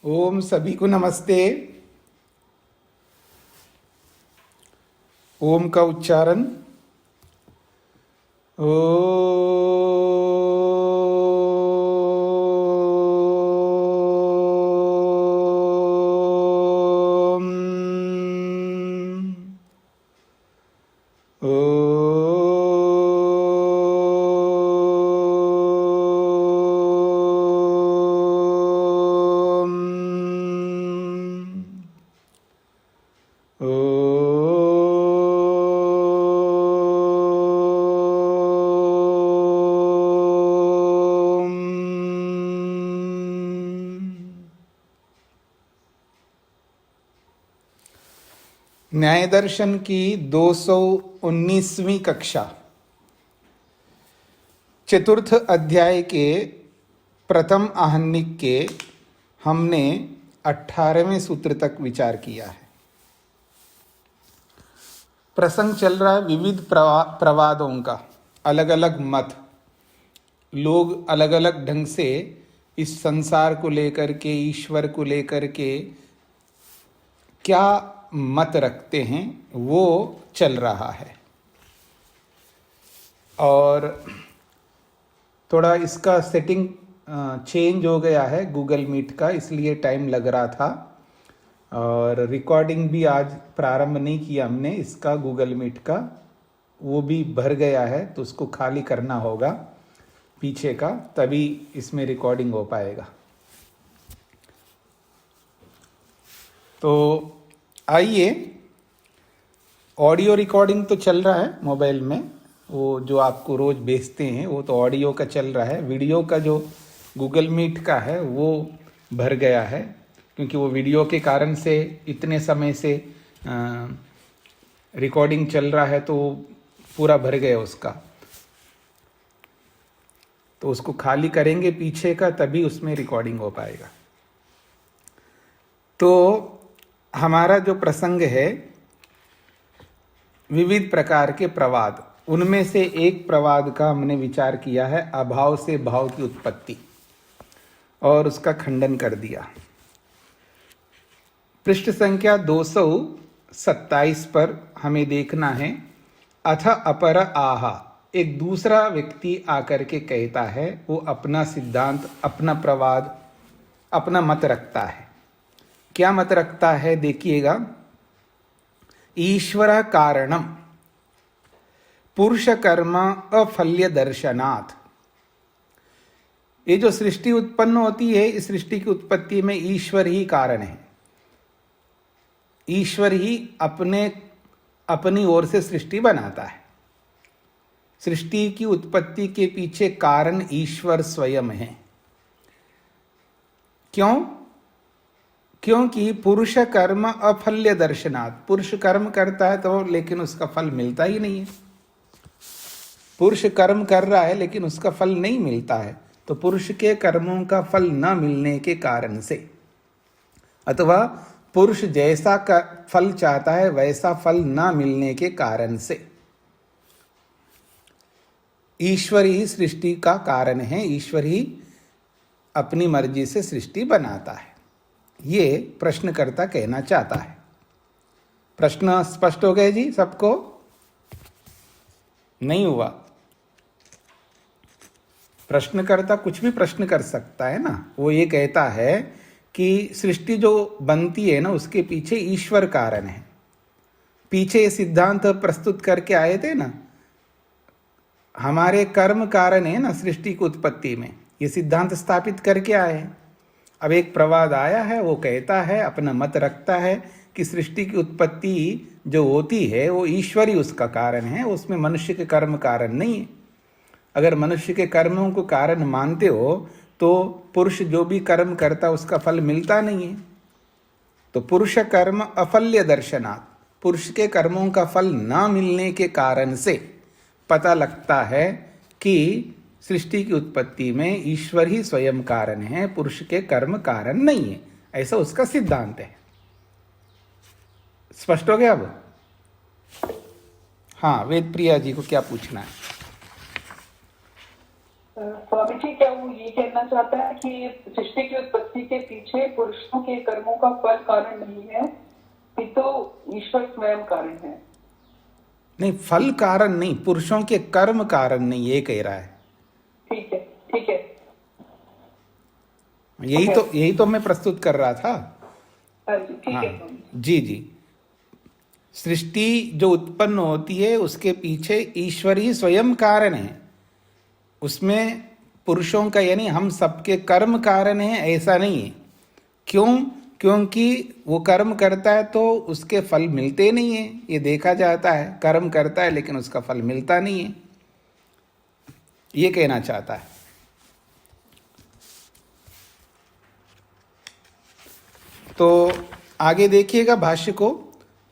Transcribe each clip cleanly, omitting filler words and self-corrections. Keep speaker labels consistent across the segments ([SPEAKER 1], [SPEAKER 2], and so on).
[SPEAKER 1] ओम सभी को नमस्ते। ओम का उच्चारण ओ न्याय दर्शन की 219वीं कक्षा चतुर्थ अध्याय के प्रथम आहनिक के हमने 18वें सूत्र तक विचार किया है। प्रसंग चल रहा है विविध प्रवादों का, अलग अलग मत। लोग अलग अलग ढंग से इस संसार को लेकर के, ईश्वर को लेकर के क्या मत रखते हैं वो चल रहा है। और थोड़ा इसका सेटिंग चेंज हो गया है गूगल मीट का, इसलिए टाइम लग रहा था। और रिकॉर्डिंग भी आज प्रारंभ नहीं किया हमने इसका, गूगल मीट का वो भी भर गया है, तो उसको खाली करना होगा पीछे का, तभी इसमें रिकॉर्डिंग हो पाएगा। तो आइए, ऑडियो रिकॉर्डिंग तो चल रहा है मोबाइल में, वो जो आपको रोज़ भेजते हैं वो तो ऑडियो का चल रहा है। वीडियो का जो गूगल मीट का है वो भर गया है, क्योंकि वो वीडियो के कारण से इतने समय से रिकॉर्डिंग चल रहा है, तो पूरा भर गया उसका। तो उसको खाली करेंगे पीछे का, तभी उसमें रिकॉर्डिंग हो पाएगा। तो हमारा जो प्रसंग है विविध प्रकार के प्रवाद, उनमें से एक प्रवाद का हमने विचार किया है अभाव से भाव की उत्पत्ति, और उसका खंडन कर दिया। पृष्ठ संख्या 227 पर हमें देखना है, अथ अपर आहा, एक दूसरा व्यक्ति आकर के कहता है, वो अपना सिद्धांत, अपना प्रवाद, अपना मत रखता है। क्या मत रखता है देखिएगा। ईश्वर कारणम पुरुष कर्म अफल्य दर्शनात्। ये जो सृष्टि उत्पन्न होती है, इस सृष्टि की उत्पत्ति में ईश्वर ही कारण है। ईश्वर ही अपनी ओर से सृष्टि बनाता है। सृष्टि की उत्पत्ति के पीछे कारण ईश्वर स्वयं है। क्यों? क्योंकि पुरुष कर्म अफल्य दर्शनात्, पुरुष कर्म करता है तो लेकिन उसका फल मिलता ही नहीं है। पुरुष कर्म कर रहा है लेकिन उसका फल नहीं मिलता है, तो पुरुष के कर्मों का फल न मिलने के कारण से, अथवा पुरुष जैसा का फल चाहता है वैसा फल न मिलने के कारण से, ईश्वर ही सृष्टि का कारण है। ईश्वर ही अपनी मर्जी से सृष्टि बनाता है, ये प्रश्नकर्ता कहना चाहता है। प्रश्न स्पष्ट हो गए जी सबको? नहीं हुआ? प्रश्नकर्ता कुछ भी प्रश्न कर सकता है ना। वो ये कहता है कि सृष्टि जो बनती है ना, उसके पीछे ईश्वर कारण है। पीछे ये सिद्धांत प्रस्तुत करके आए थे ना, हमारे कर्म कारण है ना सृष्टि की उत्पत्ति में, ये सिद्धांत स्थापित करके आए हैं। अब एक प्रवाद आया है, वो कहता है, अपना मत रखता है कि सृष्टि की उत्पत्ति जो होती है वो ईश्वर ही उसका कारण है, उसमें मनुष्य के कर्म कारण नहीं है। अगर मनुष्य के कर्मों को कारण मानते हो तो पुरुष जो भी कर्म करता उसका फल मिलता नहीं है। तो पुरुष कर्म अफल्य दर्शनात्, पुरुष के कर्मों का फल न मिलने के कारण से पता लगता है कि सृष्टि की उत्पत्ति में ईश्वर ही स्वयं कारण है, पुरुष के कर्म कारण नहीं है। ऐसा उसका सिद्धांत है। स्पष्ट हो गया अब? हाँ, वेद प्रिया जी को क्या पूछना है?
[SPEAKER 2] स्वामी जी, क्या वो ये कहना चाहता है कि सृष्टि की उत्पत्ति के पीछे पुरुषों के कर्मों का फल कारण नहीं है, ये तो ईश्वर स्वयं कारण है?
[SPEAKER 1] नहीं, फल कारण नहीं, पुरुषों के कर्म कारण नहीं, ये कह रहा है।
[SPEAKER 2] ठीक है, ठीक है।
[SPEAKER 1] यही तो मैं प्रस्तुत कर रहा था।
[SPEAKER 2] हाँ जी, ठीक
[SPEAKER 1] हाँ
[SPEAKER 2] है स्वामी
[SPEAKER 1] जी जी। सृष्टि जो उत्पन्न होती है उसके पीछे ईश्वर ही स्वयं कारण है। उसमें पुरुषों का यानी हम सबके कर्म कारण है ऐसा नहीं है। क्यों? क्योंकि वो कर्म करता है तो उसके फल मिलते नहीं है, ये देखा जाता है। कर्म करता है लेकिन उसका फल मिलता नहीं है, ये कहना चाहता है। तो आगे देखिएगा भाष्य को।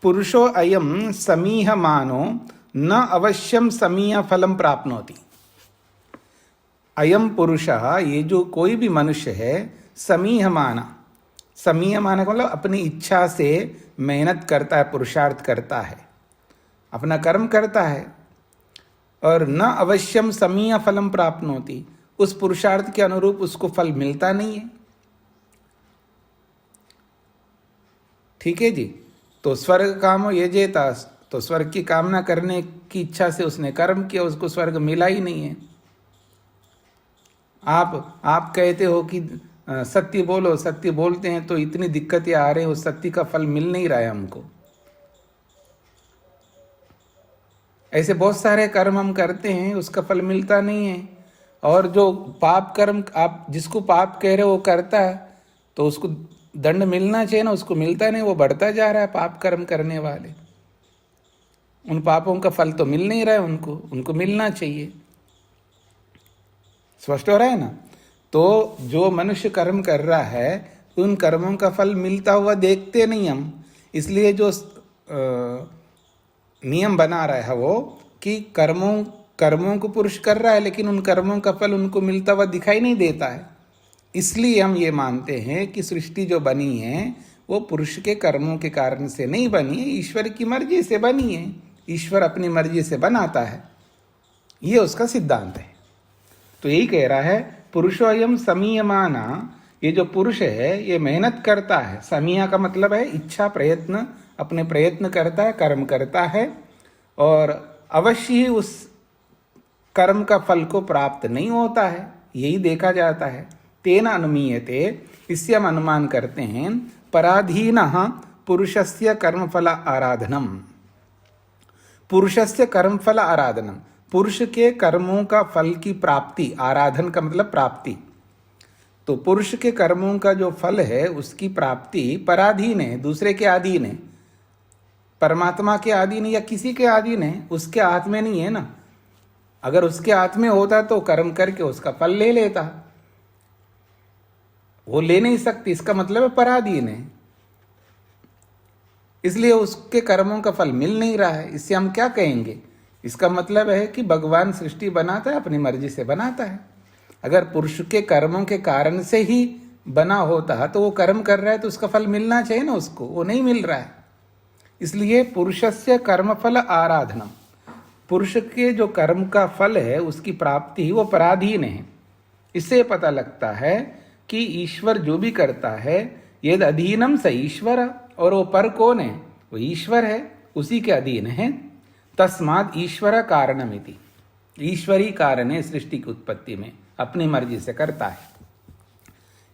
[SPEAKER 1] पुरुषो अयम समीह मानो न अवश्यम समीह फलम प्राप्नोति। अयम पुरुषः, ये जो कोई भी मनुष्य है, समीह माना, समीह माना का मतलब अपनी इच्छा से मेहनत करता है, पुरुषार्थ करता है, अपना कर्म करता है, और न अवश्यम समीह फलम प्राप्नोति, उस पुरुषार्थ के अनुरूप उसको फल मिलता नहीं है। ठीक है जी। तो स्वर्ग कामो यजेता, तो स्वर्ग की कामना करने की इच्छा से उसने कर्म किया, उसको स्वर्ग मिला ही नहीं है। आप कहते हो कि सत्य बोलो, सत्य बोलते हैं तो इतनी दिक्कतें आ रही हैं, उस सत्य का फल मिल नहीं रहा है हमको। ऐसे बहुत सारे कर्म हम करते हैं, उसका फल मिलता नहीं है। और जो पाप कर्म, आप जिसको पाप कह रहे हो वो करता है तो उसको दंड मिलना चाहिए ना, उसको मिलता नहीं, वो बढ़ता जा रहा है। पाप कर्म करने वाले, उन पापों का फल तो मिल नहीं रहा है उनको मिलना चाहिए। स्पष्ट हो रहा है ना? तो जो मनुष्य कर्म कर रहा है उन कर्मों का फल मिलता हुआ देखते नहीं हम, इसलिए जो नियम बना रहा है वो कि कर्मों को पुरुष कर रहा है लेकिन उन कर्मों का फल उनको मिलता हुआ दिखाई नहीं देता है। इसलिए हम ये मानते हैं कि सृष्टि जो बनी है वो पुरुष के कर्मों के कारण से नहीं बनी है, ईश्वर की मर्जी से बनी है। ईश्वर अपनी मर्जी से बनाता है, ये उसका सिद्धांत है। तो यही कह रहा है, पुरुषोयम समीयमाना, ये जो पुरुष है ये मेहनत करता है। समीया का मतलब है इच्छा, प्रयत्न, अपने प्रयत्न करता है, कर्म करता है, और अवश्य ही उस कर्म का फल को प्राप्त नहीं होता है, यही देखा जाता है। तेन अनुमीयते, इससे हम अनुमान करते हैं, पराधीन पुरुषस्य कर्मफल आराधनम। पुरुषस्य कर्मफल आराधनम, पुरुष के कर्मों का फल की प्राप्ति, आराधन का मतलब प्राप्ति। तो पुरुष के कर्मों का जो फल है उसकी प्राप्ति पराधीन है, दूसरे के अधीन है। परमात्मा के अधीन या किसी के अधीन है, उसके हाथ में नहीं है ना। अगर उसके हाथ में होता तो कर्म करके उसका फल ले लेता, वो ले नहीं सकती, इसका मतलब है पराधीन है, इसलिए उसके कर्मों का फल मिल नहीं रहा है। इससे हम क्या कहेंगे? इसका मतलब है कि भगवान सृष्टि बनाता है, अपनी मर्जी से बनाता है। अगर पुरुष के कर्मों के कारण से ही बना होता तो वो कर्म कर रहा है तो उसका फल मिलना चाहिए ना उसको, वो नहीं मिल रहा है। इसलिए पुरुषस्य कर्मफल आराधनम, पुरुष के जो कर्म का फल है उसकी प्राप्ति वो पराधीन है। इससे पता लगता है कि ईश्वर जो भी करता है, यद अधीनम स ईश्वर, और वो पर कौन है? वो ईश्वर है, उसी के अधीन है। तस्माद ईश्वर कारणमिति, ईश्वर ही कारण है सृष्टि की उत्पत्ति में, अपनी मर्जी से करता है।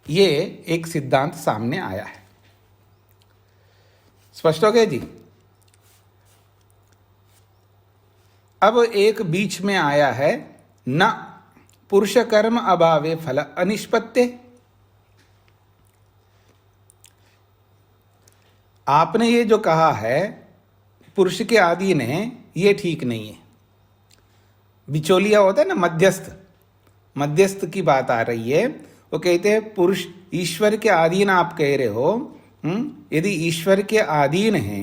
[SPEAKER 1] ये एक सिद्धांत सामने आया है। स्पष्ट हो गया जी? अब एक बीच में आया है, न पुरुष कर्म अभावे फल अनिष्पत्ते। आपने ये जो कहा है पुरुष के अधीन है, ये ठीक नहीं है। बिचौलिया होता है ना, मध्यस्थ, मध्यस्थ की बात आ रही है। वो कहते हैं पुरुष ईश्वर के अधीन आप कह रहे हो, यदि ईश्वर के अधीन है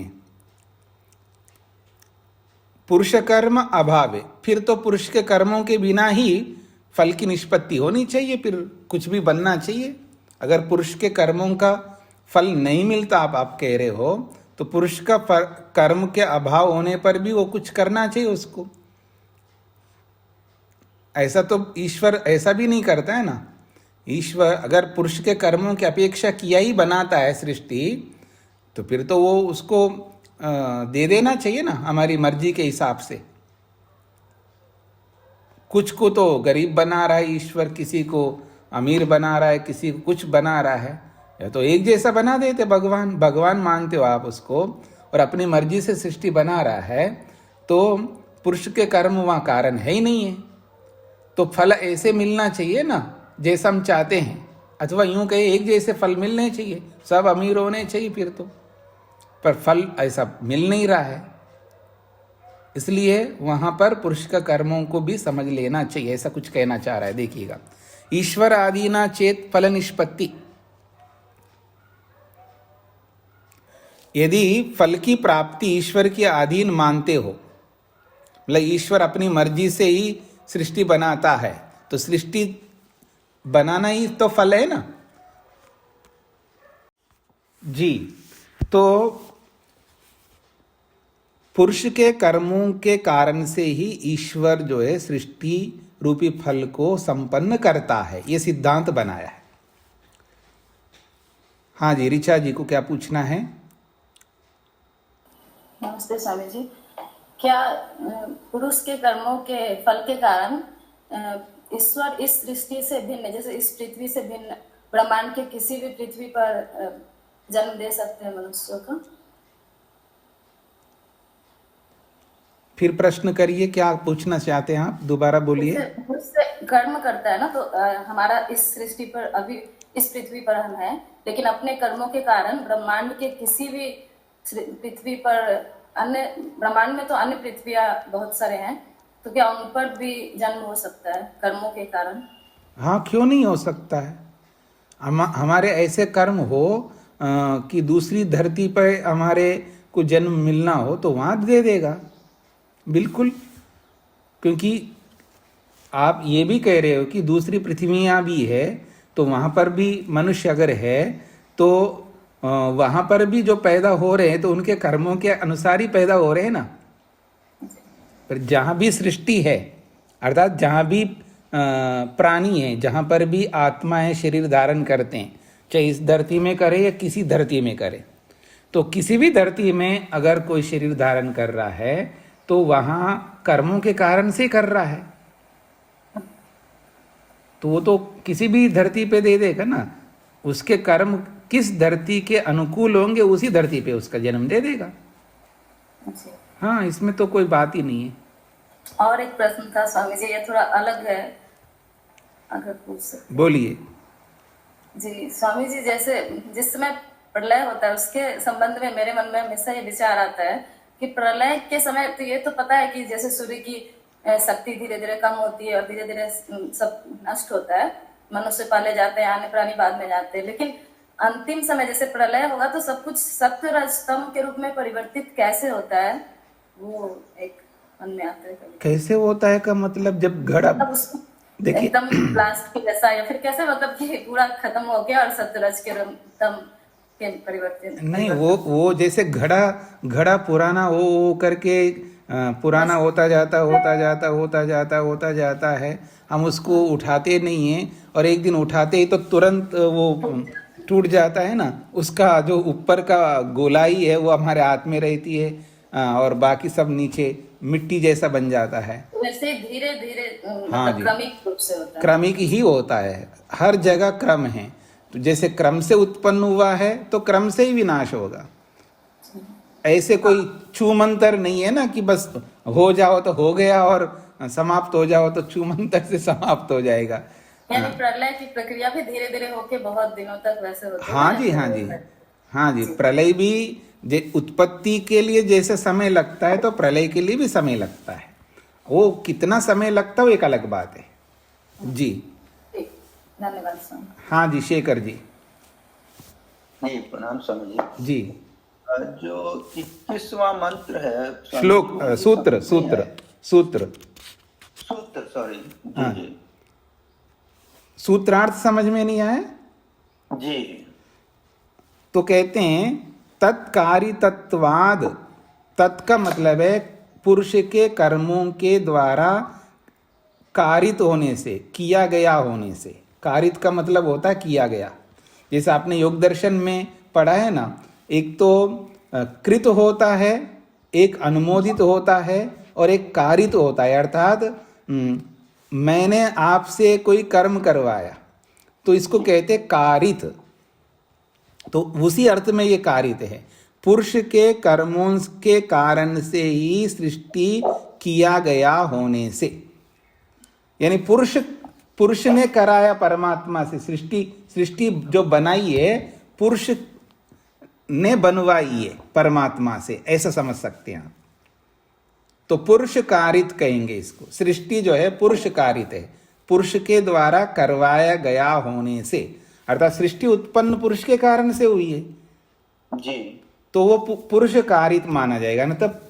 [SPEAKER 1] पुरुष कर्म अभावे, फिर तो पुरुष के कर्मों के बिना ही फल की निष्पत्ति होनी चाहिए, फिर कुछ भी बनना चाहिए। अगर पुरुष के कर्मों का फल नहीं मिलता, आप कह रहे हो, तो पुरुष का कर्म के अभाव होने पर भी वो कुछ करना चाहिए उसको। ऐसा तो ईश्वर ऐसा भी नहीं करता है ना। ईश्वर अगर पुरुष के कर्मों की अपेक्षा किया ही बनाता है सृष्टि, तो फिर तो वो उसको दे देना चाहिए ना हमारी मर्जी के हिसाब से। कुछ को तो गरीब बना रहा है ईश्वर, किसी को अमीर बना रहा है, किसी को कुछ बना रहा है। या तो एक जैसा बना देते भगवान, भगवान मानते हो आप उसको, और अपनी मर्जी से सृष्टि बना रहा है, तो पुरुष के कर्म वहाँ कारण है ही नहीं है। तो फल ऐसे मिलना चाहिए ना जैसा हम चाहते हैं, अथवा यूं कहे एक जैसे फल मिलने चाहिए, सब अमीर होने चाहिए फिर तो। पर फल ऐसा मिल नहीं रहा है, इसलिए वहां पर पुरुष का कर्मों को भी समझ लेना चाहिए, ऐसा कुछ कहना चाह रहा है। देखिएगा, ईश्वर आदीना चेत फल निष्पत्ति, यदि फल की प्राप्ति ईश्वर के अधीन मानते हो, मतलब ईश्वर अपनी मर्जी से ही सृष्टि बनाता है, तो सृष्टि बनाना ही तो फल है ना जी। तो पुरुष के कर्मों के कारण से ही ईश्वर जो है सृष्टि रूपी फल को संपन्न करता है, ये सिद्धांत बनाया है। हाँ जी, ऋचा जी को क्या पूछना है?
[SPEAKER 3] नमस्ते स्वामी जी, क्या पुरुष के कर्मों के फल के कारण ईश्वर इस सृष्टि से भिन्न, जैसे इस पृथ्वी से भिन्न ब्रह्मांड के किसी भी पृथ्वी पर जन्म दे सकते हैं मनुष्यों को?
[SPEAKER 1] फिर प्रश्न करिए, क्या पूछना चाहते हैं आप, दोबारा बोलिए।
[SPEAKER 3] उससे कर्म करता है ना, तो हमारा इस सृष्टि पर अभी इस पृथ्वी पर हम हैं, लेकिन अपने कर्मों के कारण ब्रह्मांड के किसी भी पृथ्वी पर, अन्य ब्रह्मांड में तो अन्य पृथ्वियां बहुत सारे हैं, तो क्या उन पर भी जन्म हो सकता है कर्मों के कारण?
[SPEAKER 1] हाँ, क्यों नहीं हो सकता है। हमारे ऐसे कर्म हो कि दूसरी धरती पर हमारे को जन्म मिलना हो तो वहाँ दे देगा, बिल्कुल। क्योंकि आप ये भी कह रहे हो कि दूसरी पृथ्वियाँ भी है, तो वहाँ पर भी मनुष्य अगर है तो वहाँ पर भी जो पैदा हो रहे हैं तो उनके कर्मों के अनुसार ही पैदा हो रहे हैं ना। पर जहाँ भी सृष्टि है, अर्थात जहाँ भी प्राणी है, जहाँ पर भी आत्मा है, शरीर धारण करते हैं, चाहे इस धरती में करे या किसी धरती में करे, तो किसी भी धरती में अगर कोई शरीर धारण कर रहा है तो वहाँ कर्मों के कारण से कर रहा है, तो वो तो किसी भी धरती पे दे देगा ना। उसके कर्म किस धरती के अनुकूल होंगे उसी धरती पे उसका जन्म दे देगा। हाँ, इसमें तो कोई बात ही नहीं है।
[SPEAKER 3] और एक प्रश्न था स्वामी जी, ये थोड़ा अलग है, अगर पूछ सकते?
[SPEAKER 1] बोलिए
[SPEAKER 3] जी स्वामी जी, जैसे जिस समय प्रलय होता है उसके संबंध में मेरे मन में हमेशा ये विचार आता है कि प्रलय के समय तो ये तो पता है कि जैसे सूर्य की शक्ति धीरे धीरे कम होती है और धीरे धीरे सब नष्ट होता है, मनुष्य पाले जाते हैं, अन्य प्राणी बाद में जाते हैं, लेकिन अंतिम समय जैसे प्रलय होगा तो सब कुछ सत्य रजतम के रूप में परिवर्तित कैसे होता है, वो एक मन में आता है।
[SPEAKER 1] कैसे होता है का मतलब, जब घड़ा
[SPEAKER 3] देखिए एकदम ब्लास्ट की जैसा, या फिर कैसे मतलब कि पूरा खत्म हो गया और सत्यरज के तम के परिवर्तन
[SPEAKER 1] नहीं, वो जैसे घड़ा पुराना हो करके पुराना होता जाता है, हम उसको उठाते नहीं हैं, और एक दिन उठाते ही तो तुरंत वो टूट जाता है ना। उसका जो ऊपर का गोलाई है वो हमारे हाथ में रहती है, और बाकी सब नीचे मिट्टी जैसा बन जाता है।
[SPEAKER 3] वैसे धीरे धीरे
[SPEAKER 1] हाँ जी,
[SPEAKER 3] क्रमिक रूप से होता है।
[SPEAKER 1] क्रमिक ही होता है, हर जगह क्रम है। तो जैसे क्रम से उत्पन्न हुआ है तो क्रम से ही विनाश होगा। ऐसे कोई छूमंतर नहीं है ना कि बस हो जाओ तो हो गया और समाप्त हो जाओ तो छूमंतर से समाप्त हो जाएगा।
[SPEAKER 3] यानी प्रलय की प्रक्रिया भी धीरे धीरे होके बहुत दिनों तक वैसे होती है।
[SPEAKER 1] हाँ जी, हाँ जी, हाँ जी। प्रलय भी उत्पत्ति के लिए जैसे समय लगता है तो प्रलय के लिए भी समय लगता है। वो कितना समय लगता है वो एक अलग बात है जी।
[SPEAKER 3] धन्यवाद स्वामी।
[SPEAKER 1] हाँ जी, शेखर जी।
[SPEAKER 4] नहीं, प्रणाम स्वामी जी।
[SPEAKER 1] जी,
[SPEAKER 4] जो 21वां मंत्र है,
[SPEAKER 1] श्लोक, सूत्र
[SPEAKER 4] सॉरी
[SPEAKER 1] हाँ।
[SPEAKER 4] जी,
[SPEAKER 1] सूत्रार्थ समझ में नहीं आया
[SPEAKER 4] जी।
[SPEAKER 1] तो कहते हैं तत्कारी तत्वाद। तत् का मतलब है पुरुष के कर्मों के द्वारा कारित होने से, किया गया होने से। कारित का मतलब होता है किया गया। जैसे आपने योग दर्शन में पढ़ा है ना, एक तो कृत होता है, एक अनुमोदित होता है और एक कारित होता है। अर्थात मैंने आपसे कोई कर्म करवाया तो इसको कहते कारित। तो उसी अर्थ में ये कारित है। पुरुष के कर्मों के कारण से ही सृष्टि किया गया होने से, यानी पुरुष ने कराया परमात्मा से सृष्टि जो बनाई है पुरुष ने बनवाई है परमात्मा से, ऐसा समझ सकते हैं आप। तो पुरुष कारित कहेंगे इसको। सृष्टि जो है पुरुष कारित है, पुरुष के द्वारा करवाया गया होने से, अर्थात सृष्टि उत्पन्न पुरुष के कारण से हुई है
[SPEAKER 4] जी।
[SPEAKER 1] तो वो पुरुष कारित माना जाएगा ना। तब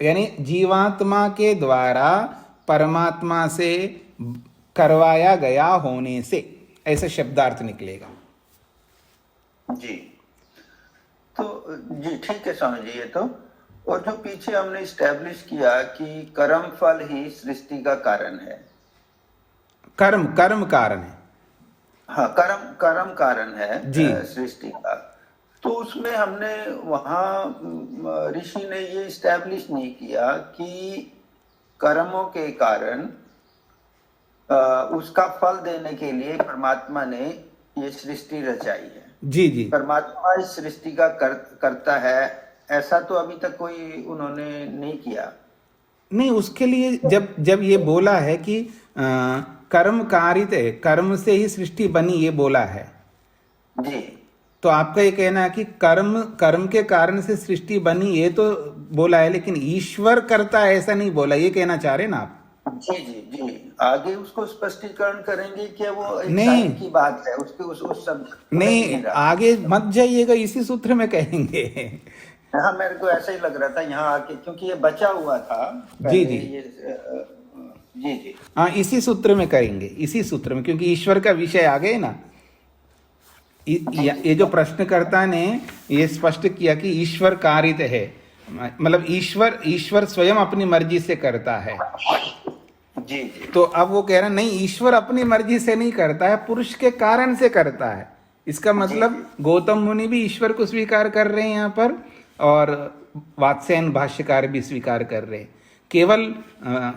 [SPEAKER 1] यानी जीवात्मा के द्वारा परमात्मा से करवाया गया होने से, ऐसा शब्दार्थ निकलेगा।
[SPEAKER 4] जी तो जी ठीक है स्वामी जी। ये तो, और जो पीछे हमने इस्टेब्लिश किया कि कर्म फल ही सृष्टि का कारण है।
[SPEAKER 1] कर्म कारण है।
[SPEAKER 4] हाँ, कर्म कारण है
[SPEAKER 1] जी।
[SPEAKER 4] सृष्टि का। तो उसमें हमने वहां ऋषि ने ये इस्टेब्लिश नहीं किया कि कर्मों के कारण उसका फल देने के लिए परमात्मा ने ये सृष्टि रचाई है।
[SPEAKER 1] जी जी।
[SPEAKER 4] परमात्मा इस सृष्टि का करता है, ऐसा तो अभी तक कोई उन्होंने नहीं किया।
[SPEAKER 1] नहीं, उसके लिए जब ये बोला है कि कर्म कारित है, कर्म से ही सृष्टि बनी, ये बोला है
[SPEAKER 4] जी।
[SPEAKER 1] तो आपका ये कहना है कि कर्म के कारण से सृष्टि बनी, ये तो बोला है, लेकिन ईश्वर करता है ऐसा नहीं बोला, ये कहना चाह रहे ना आप?
[SPEAKER 4] जी जी जी। आगे उसको स्पष्टीकरण करेंगे कि वो एक
[SPEAKER 1] नहीं
[SPEAKER 4] साइड की बात है, उसके उस सब
[SPEAKER 1] नहीं, आगे मत जाइएगा, इसी सूत्र में कहेंगे।
[SPEAKER 4] हाँ, मेरे को ऐसा ही लग रहा था यहाँ आके, क्योंकि ये बचा हुआ था
[SPEAKER 1] जी जी
[SPEAKER 4] जी जी।
[SPEAKER 1] हाँ, इसी सूत्र में करेंगे, इसी सूत्र में, क्योंकि ईश्वर का विषय आ गए ना। ये जो प्रश्नकर्ता ने ये स्पष्ट किया कि ईश्वर कारित है, मतलब ईश्वर स्वयं अपनी मर्जी से करता है।
[SPEAKER 4] जी जी।
[SPEAKER 1] तो अब वो कह रहे हैं नहीं, ईश्वर अपनी मर्जी से नहीं करता है, पुरुष के कारण से करता है। इसका मतलब गौतम मुनि भी ईश्वर को स्वीकार कर रहे हैं यहाँ पर, और वात्स्यायन भाष्यकार भी स्वीकार कर रहे हैं। केवल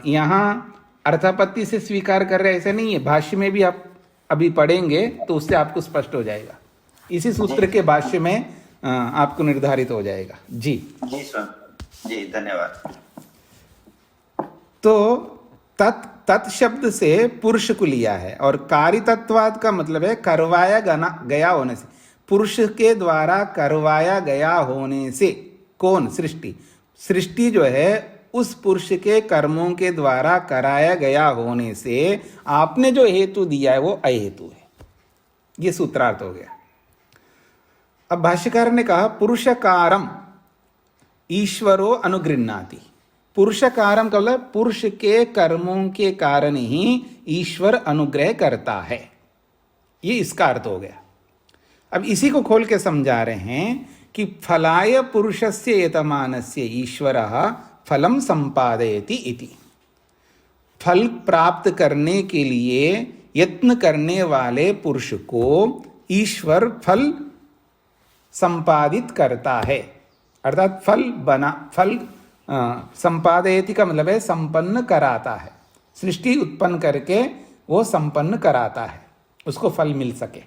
[SPEAKER 1] यहाँ अर्थापत्ति से स्वीकार कर रहे हैं ऐसा नहीं है, भाष्य में भी आप अभी पढ़ेंगे तो उससे आपको स्पष्ट हो जाएगा। इसी सूत्र के भाष्य में आपको निर्धारित हो जाएगा। जी
[SPEAKER 4] जी स्वामी जी, धन्यवाद।
[SPEAKER 1] तो तत् शब्द से पुरुष को लिया है, और कारितत्वाद का मतलब है करवाया गया होने से, पुरुष के द्वारा करवाया गया होने से। कौन? सृष्टि जो है उस पुरुष के कर्मों के द्वारा कराया गया होने से आपने जो हेतु दिया है वो अहेतु है। ये सूत्रार्थ हो गया। अब भाष्यकार ने कहा पुरुषकारम ईश्वरो अनुगृह्णाति। पुरुषकारम का मतलब पुरुष के कर्मों के कारण ही ईश्वर अनुग्रह करता है, ये इसका अर्थ हो गया। अब इसी को खोल के समझा रहे हैं कि फलाय पुरुषस्य यतमानस्य ईश्वरः फलम संपादयति इति। फल प्राप्त करने के लिए यत्न करने वाले पुरुष को ईश्वर फल संपादित करता है, अर्थात फल संपादयति का मतलब है संपन्न कराता है। सृष्टि उत्पन्न करके वो संपन्न कराता है, उसको फल मिल सके।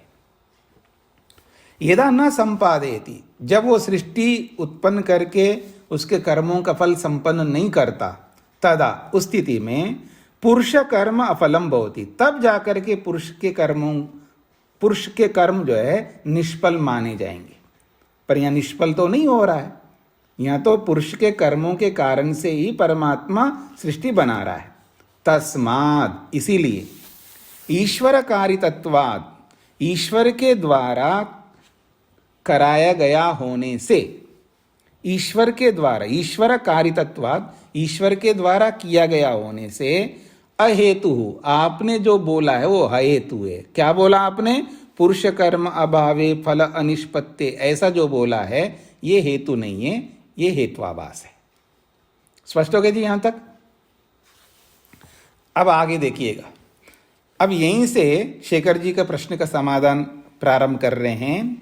[SPEAKER 1] यदा न संपादयति, जब वो सृष्टि उत्पन्न करके उसके कर्मों का फल संपन्न नहीं करता, तदा उस स्थिति में पुरुष कर्म अफलम भवति, तब जाकर के पुरुष के कर्म जो है निष्फल माने जाएंगे। पर यहाँ निष्फल तो नहीं हो रहा है, यहाँ तो पुरुष के कर्मों के कारण से ही परमात्मा सृष्टि बना रहा है। तस्माद, इसीलिए ईश्वर कारितत्वाद, ईश्वर के द्वारा कराया गया होने से, ईश्वर के द्वारा, ईश्वर कारितत्वाद, ईश्वर के द्वारा किया गया होने से अहेतु, आपने जो बोला है वो अहेतु है। क्या बोला आपने? पुरुष कर्म अभावे फल अनिष्पत्ते, ऐसा जो बोला है ये हेतु नहीं है, ये हेत्वाभास है। स्पष्ट हो गया जी यहां तक? अब आगे देखिएगा। अब यहीं से शेखर जी का प्रश्न का समाधान प्रारंभ कर रहे हैं।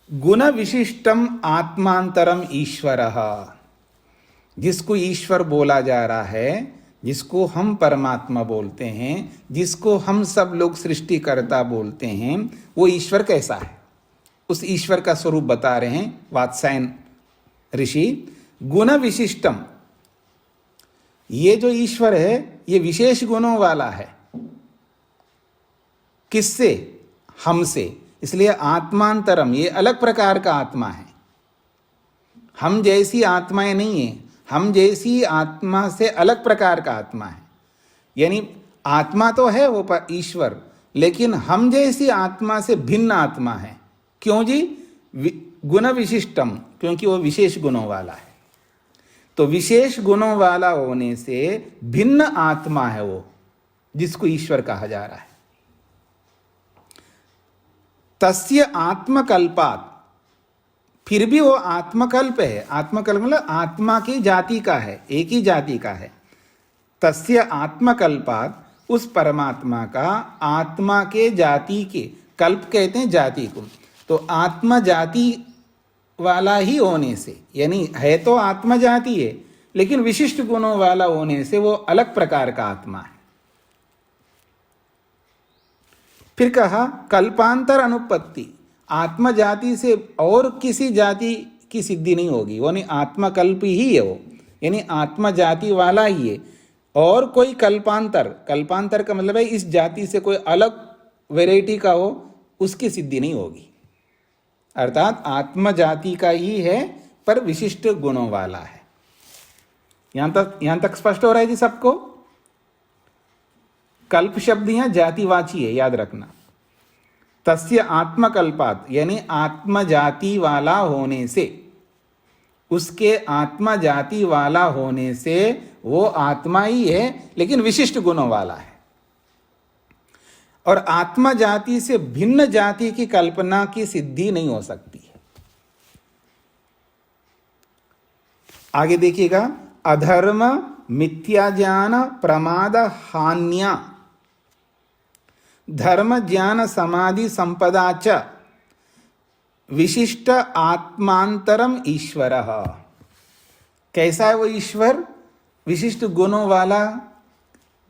[SPEAKER 1] गुण विशिष्टम आत्मांतरम ईश्वरः, जिसको ईश्वर बोला जा रहा है, जिसको हम परमात्मा बोलते हैं, जिसको हम सब लोग सृष्टिकर्ता बोलते हैं, वो ईश्वर कैसा है, उस ईश्वर का स्वरूप बता रहे हैं वात्सायन ऋषि। गुण विशिष्टम, ये जो ईश्वर है ये विशेष गुणों वाला है। किससे? हमसे। इसलिए आत्मांतरम, ये अलग प्रकार का आत्मा है, हम जैसी आत्माएं नहीं है, हम जैसी आत्मा से अलग प्रकार का आत्मा है। यानी आत्मा तो है वो ईश्वर, लेकिन हम जैसी आत्मा से भिन्न आत्मा है। क्यों जी? गुण विशिष्टम, क्योंकि वो विशेष गुणों वाला है। तो विशेष गुणों वाला होने से भिन्न आत्मा है वो, जिसको ईश्वर कहा जा रहा है। तस्य आत्मकल्पात, फिर भी वो आत्मकल्प है। आत्मकल्प मतलब आत्मा की जाति का है, एक ही जाति का है। तस्य आत्मकल्पात, उस परमात्मा का आत्मा के जाति के, कल्प कहते हैं जाति को, तो आत्मा जाति वाला ही होने से, यानी है तो आत्मा जाति है, लेकिन विशिष्ट गुणों वाला होने से वो अलग प्रकार का आत्मा है। फिर कहा कल्पांतर अनुपत्ति, आत्मा जाति से और किसी जाति की सिद्धि नहीं होगी, वो नहीं, आत्मा कल्प ही है वो, यानी आत्मा जाति वाला ही है। और कोई कल्पांतर, कल्पांतर का मतलब है इस जाति से कोई अलग वैरायटी का हो, उसकी सिद्धि नहीं होगी। अर्थात आत्मा जाति का ही है पर विशिष्ट गुणों वाला है। यहां तक स्पष्ट हो रहा है जी सबको? कल्प शब्द यहां जातिवाची है, याद रखना। तस्य आत्मकल्पात, यानी आत्मा जाति वाला होने से, उसके आत्मा जाति वाला होने से वो आत्मा ही है, लेकिन विशिष्ट गुणों वाला है। और आत्मा जाति से भिन्न जाति की कल्पना की सिद्धि नहीं हो सकती है। आगे देखिएगा, अधर्म मिथ्या ज्ञान प्रमाद हान्या धर्म ज्ञान समाधि संपदा च विशिष्ट आत्मांतरम ईश्वर। कैसा है वो ईश्वर? विशिष्ट गुणों वाला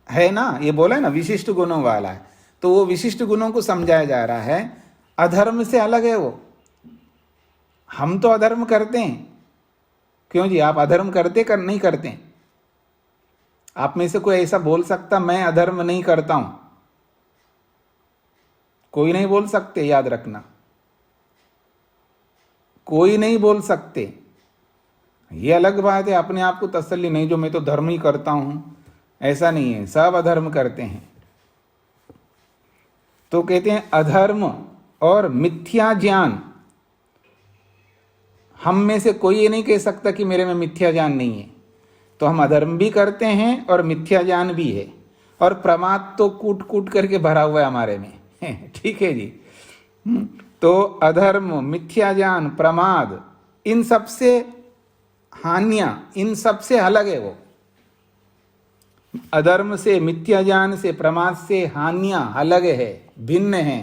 [SPEAKER 1] है ना, ये बोला है ना, विशिष्ट गुणों वाला है। तो वो विशिष्ट गुणों को समझाया जा रहा है। अधर्म से अलग है वो। हम तो अधर्म करते हैं, क्यों जी? आप अधर्म नहीं करते? आप में से कोई ऐसा बोल सकता मैं अधर्म नहीं करता हूं? कोई नहीं बोल सकते, याद रखना, कोई नहीं बोल सकते। ये अलग बात है, अपने आप को तसल्ली नहीं जो मैं तो धर्म ही करता हूं, ऐसा नहीं है, सब अधर्म करते हैं। तो कहते हैं अधर्म और मिथ्या ज्ञान, हम में से कोई ये नहीं कह सकता कि मेरे में मिथ्या ज्ञान नहीं है। तो हम अधर्म भी करते हैं और मिथ्या ज्ञान भी है, और प्रमाद तो कूट कूट करके भरा हुआ है हमारे में। ठीक है जी। तो अधर्म, मिथ्या ज्ञान, प्रमाद, इन सब से हानियां, इन सब से अलग है वो। अधर्म से, मिथ्या ज्ञान से, प्रमाद से हानियां अलग है, भिन्न है।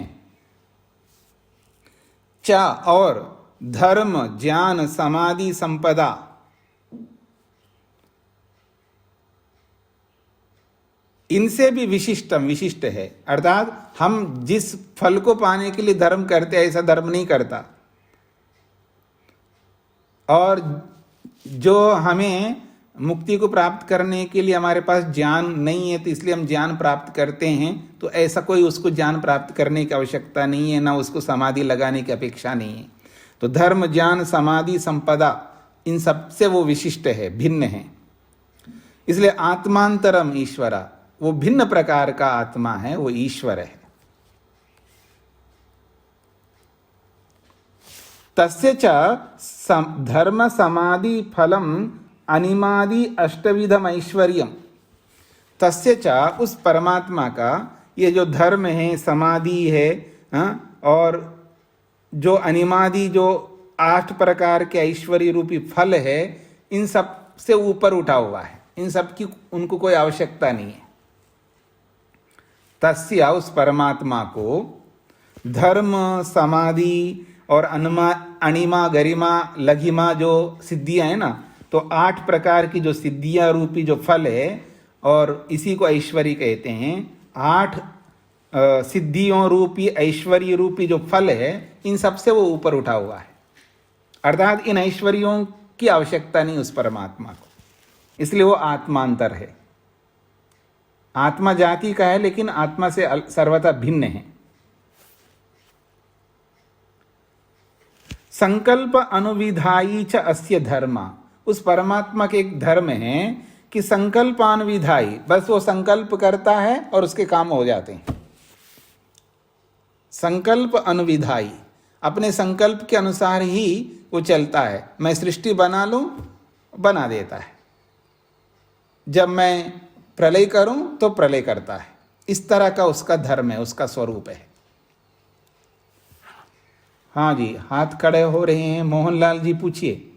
[SPEAKER 1] चा, और धर्म ज्ञान समाधि संपदा, इनसे भी विशिष्टम, विशिष्ट है। अर्थात हम जिस फल को पाने के लिए धर्म करते हैं, ऐसा धर्म नहीं करता। और जो हमें मुक्ति को प्राप्त करने के लिए हमारे पास ज्ञान नहीं है, तो इसलिए हम ज्ञान प्राप्त करते हैं, तो ऐसा कोई उसको ज्ञान प्राप्त करने की आवश्यकता नहीं है, ना उसको समाधि लगाने की अपेक्षा नहीं है। तो धर्म ज्ञान समाधि संपदा, इन सब से वो विशिष्ट है, भिन्न है। इसलिए आत्मांतरम ईश्वरा, वो भिन्न प्रकार का आत्मा है, वो ईश्वर है। तस्य च धर्म समाधि फलम अनिमादि अष्टविधम ऐश्वर्यम। तस्य च, उस परमात्मा का ये जो धर्म है, समाधि है, और जो अनिमादि, जो 8 प्रकार के ऐश्वर्य रूपी फल है, इन सब से ऊपर उठा हुआ है। इन सब की उनको कोई आवश्यकता नहीं है। तस्य उस परमात्मा को धर्म, समाधि और अणिमा, गरिमा, लघिमा जो सिद्धियां हैं ना, तो 8 प्रकार की जो सिद्धियां रूपी जो फल है, और इसी को ऐश्वर्य कहते हैं। 8 सिद्धियों रूपी ऐश्वर्य रूपी जो फल है, इन सबसे वो ऊपर उठा हुआ है। अर्थात इन ऐश्वर्यों की आवश्यकता नहीं उस परमात्मा को, इसलिए वो आत्मांतर है। आत्मा जाति का है, लेकिन आत्मा से सर्वथा भिन्न है। संकल्प अनुविधायी च अस्य धर्मा, उस परमात्मा के एक धर्म है कि संकल्पानुविधायी, बस वो संकल्प करता है और उसके काम हो जाते हैं। संकल्प अनुविधायी, अपने संकल्प के अनुसार ही वो चलता है। मैं सृष्टि बना लूं, बना देता है। जब मैं प्रलय करूं तो प्रलय करता है। इस तरह का उसका धर्म है, उसका स्वरूप है। हाँ जी, हाथ खड़े हो रहे हैं। मोहनलाल जी पूछिए।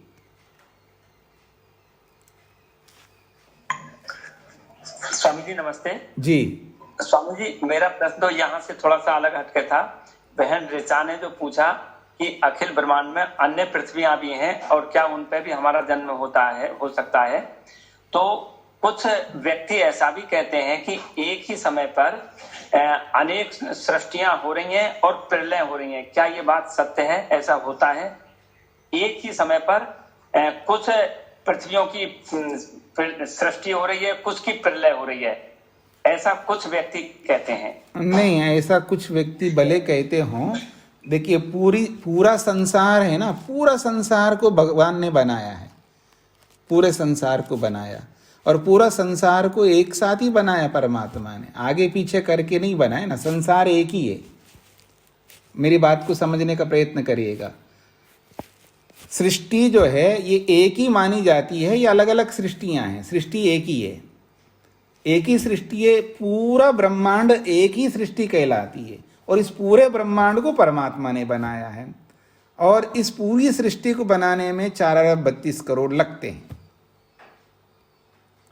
[SPEAKER 5] स्वामी जी नमस्ते।
[SPEAKER 1] जी
[SPEAKER 5] स्वामी जी, मेरा प्रश्न तो यहाँ से थोड़ा सा अलग हटके था। बहन ऋचा ने जो पूछा कि अखिल ब्रह्मांड में अन्य पृथ्वियां भी हैं और क्या उन पे भी हमारा जन्म होता है, हो सकता है। तो कुछ व्यक्ति ऐसा भी कहते हैं कि एक ही समय पर अनेक सृष्टियां हो रही हैं और प्रलय हो रही हैं। क्या ये बात सत्य है? ऐसा होता है एक ही समय पर कुछ पृथ्वियों की सृष्टि हो रही है, कुछ की प्रलय हो रही है, ऐसा कुछ व्यक्ति कहते हैं।
[SPEAKER 1] नहीं, ऐसा कुछ व्यक्ति भले कहते हों। देखिए, पूरा संसार है ना, पूरा संसार को भगवान ने बनाया है। पूरे संसार को बनाया, और पूरा संसार को एक साथ ही बनाया परमात्मा ने, आगे पीछे करके नहीं बनाया ना। संसार एक ही है। मेरी बात को समझने का प्रयत्न करिएगा। सृष्टि जो है ये एक ही मानी जाती है, ये अलग अलग सृष्टियां हैं। सृष्टि एक ही है, एक ही सृष्टि है। पूरा ब्रह्मांड एक ही सृष्टि कहलाती है, और इस पूरे ब्रह्मांड को परमात्मा ने बनाया है। और इस पूरी सृष्टि को बनाने में 4 अरब 32 करोड़ लगते हैं,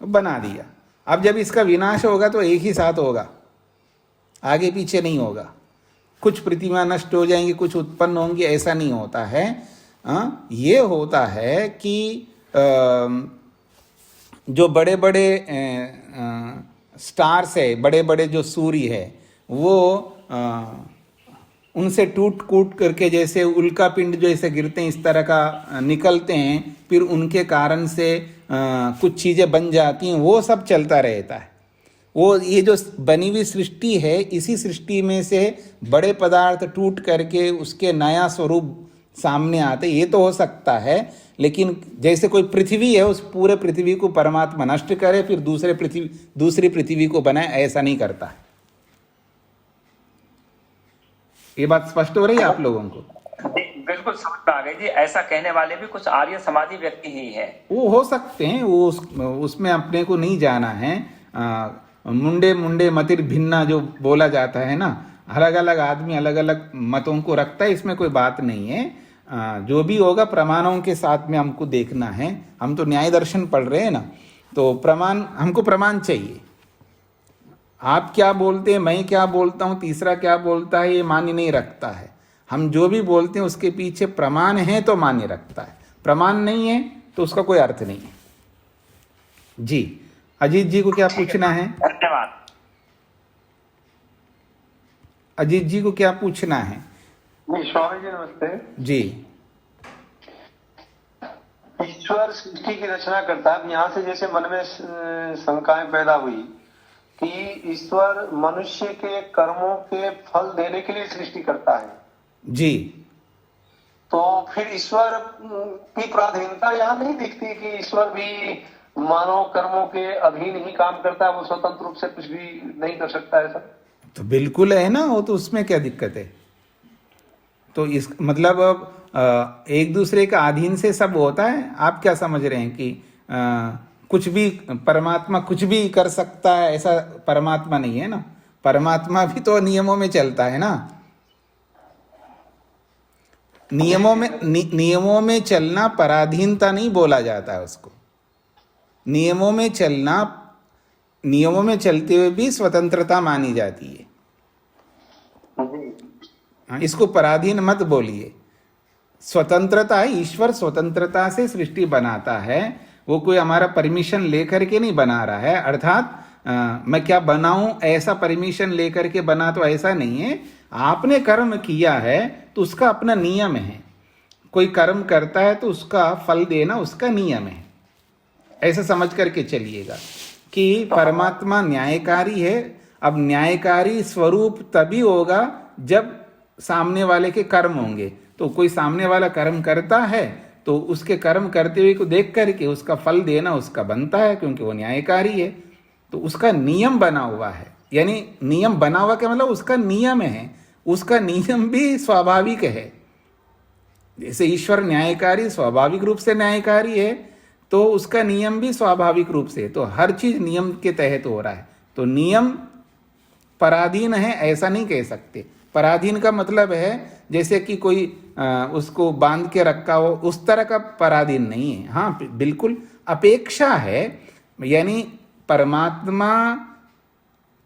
[SPEAKER 1] बना दिया। अब जब इसका विनाश होगा तो एक ही साथ होगा, आगे पीछे नहीं होगा। कुछ प्रतिमा नष्ट हो जाएंगी, कुछ उत्पन्न होंगी, ऐसा नहीं होता है। ये होता है कि जो बड़े बड़े स्टार्स है, बड़े बड़े जो सूर्य है, वो उनसे टूट कूट करके जैसे उल्का पिंड जो ऐसे गिरते हैं, इस तरह का निकलते हैं। फिर उनके कारण से कुछ चीज़ें बन जाती हैं। वो सब चलता रहता है। वो ये जो बनी हुई सृष्टि है, इसी सृष्टि में से बड़े पदार्थ टूट करके उसके नया स्वरूप सामने आते। ये तो हो सकता है, लेकिन जैसे कोई पृथ्वी है, उस पूरे पृथ्वी को परमात्मा नष्ट करे फिर दूसरी पृथ्वी को बनाए, ऐसा नहीं करता है। ये बात स्पष्ट हो रही है आप लोगों को?
[SPEAKER 5] बिल्कुल समझ में आ गई जी। ऐसा कहने वाले भी कुछ आर्य समाजी व्यक्ति ही हैं।
[SPEAKER 1] वो हो सकते हैं, वो उसमें अपने को नहीं जाना है। मुंडे मुंडे मतिर भिन्ना जो बोला जाता है ना, अलग अलग आदमी अलग अलग मतों को रखता है, इसमें कोई बात नहीं है। जो भी होगा प्रमाणों के साथ में हमको देखना है। हम तो न्याय दर्शन पढ़ रहे हैं ना, तो प्रमाण, हमको प्रमाण चाहिए। आप क्या बोलते हैं, मैं क्या बोलता हूँ, तीसरा क्या बोलता है, ये मान्य नहीं रखता है। हम जो भी बोलते हैं उसके पीछे प्रमाण है तो मान्य रखता है, प्रमाण नहीं है तो उसका कोई अर्थ नहीं है। जी, अजीत जी को क्या पूछना है?
[SPEAKER 5] धन्यवाद।
[SPEAKER 1] अजीत जी को क्या पूछना है?
[SPEAKER 6] स्वामी जी नमस्ते
[SPEAKER 1] जी।
[SPEAKER 6] ईश्वर सृष्टि की रचना करता है। यहाँ से जैसे मन में शंकाएं पैदा हुई कि ईश्वर मनुष्य के कर्मों के फल देने के लिए सृष्टि करता है
[SPEAKER 1] जी,
[SPEAKER 6] तो फिर ईश्वर की प्राधीनता यहाँ नहीं दिखती कि ईश्वर भी मानव कर्मों के अधीन ही काम करता है, वो स्वतंत्र रूप से कुछ भी नहीं कर सकता है सर?
[SPEAKER 1] तो बिल्कुल है ना, वो तो उसमें क्या दिक्कत है? तो इस मतलब अब एक दूसरे का अधीन से सब होता है। आप क्या समझ रहे हैं कि कुछ भी परमात्मा कुछ भी कर सकता है? ऐसा परमात्मा नहीं है ना। परमात्मा भी तो नियमों में चलता है ना। नियमों में चलना पराधीनता नहीं बोला जाता है उसको। नियमों में चलना नियमों में चलते हुए भी स्वतंत्रता मानी जाती है। हाँ, इसको पराधीन मत बोलिए। स्वतंत्रता है, ईश्वर स्वतंत्रता से सृष्टि बनाता है, वो कोई हमारा परमिशन लेकर के नहीं बना रहा है। अर्थात मैं क्या बनाऊं ऐसा परमिशन लेकर के बना, तो ऐसा नहीं है। आपने कर्म किया है तो उसका अपना नियम है। कोई कर्म करता है तो उसका फल देना उसका नियम है। ऐसा समझ करके चलिएगा कि परमात्मा न्यायकारी है। अब न्यायकारी स्वरूप तभी होगा जब सामने वाले के कर्म होंगे। तो कोई सामने वाला कर्म करता है तो उसके कर्म करते हुए को देख करके उसका फल देना उसका बनता है, क्योंकि वो न्यायकारी है। तो उसका नियम बना हुआ है, यानी नियम बना हुआ का मतलब उसका नियम है, उसका नियम भी स्वाभाविक है। जैसे ईश्वर न्यायकारी स्वाभाविक रूप से न्यायकारी है, तो उसका नियम भी स्वाभाविक रूप से, तो हर चीज नियम के तहत हो रहा है। तो नियम पराधीन है ऐसा नहीं कह सकते। पराधीन का मतलब है जैसे कि कोई उसको बांध के रखा हो, उस तरह का पराधीन नहीं है। हाँ बिल्कुल अपेक्षा है, यानी परमात्मा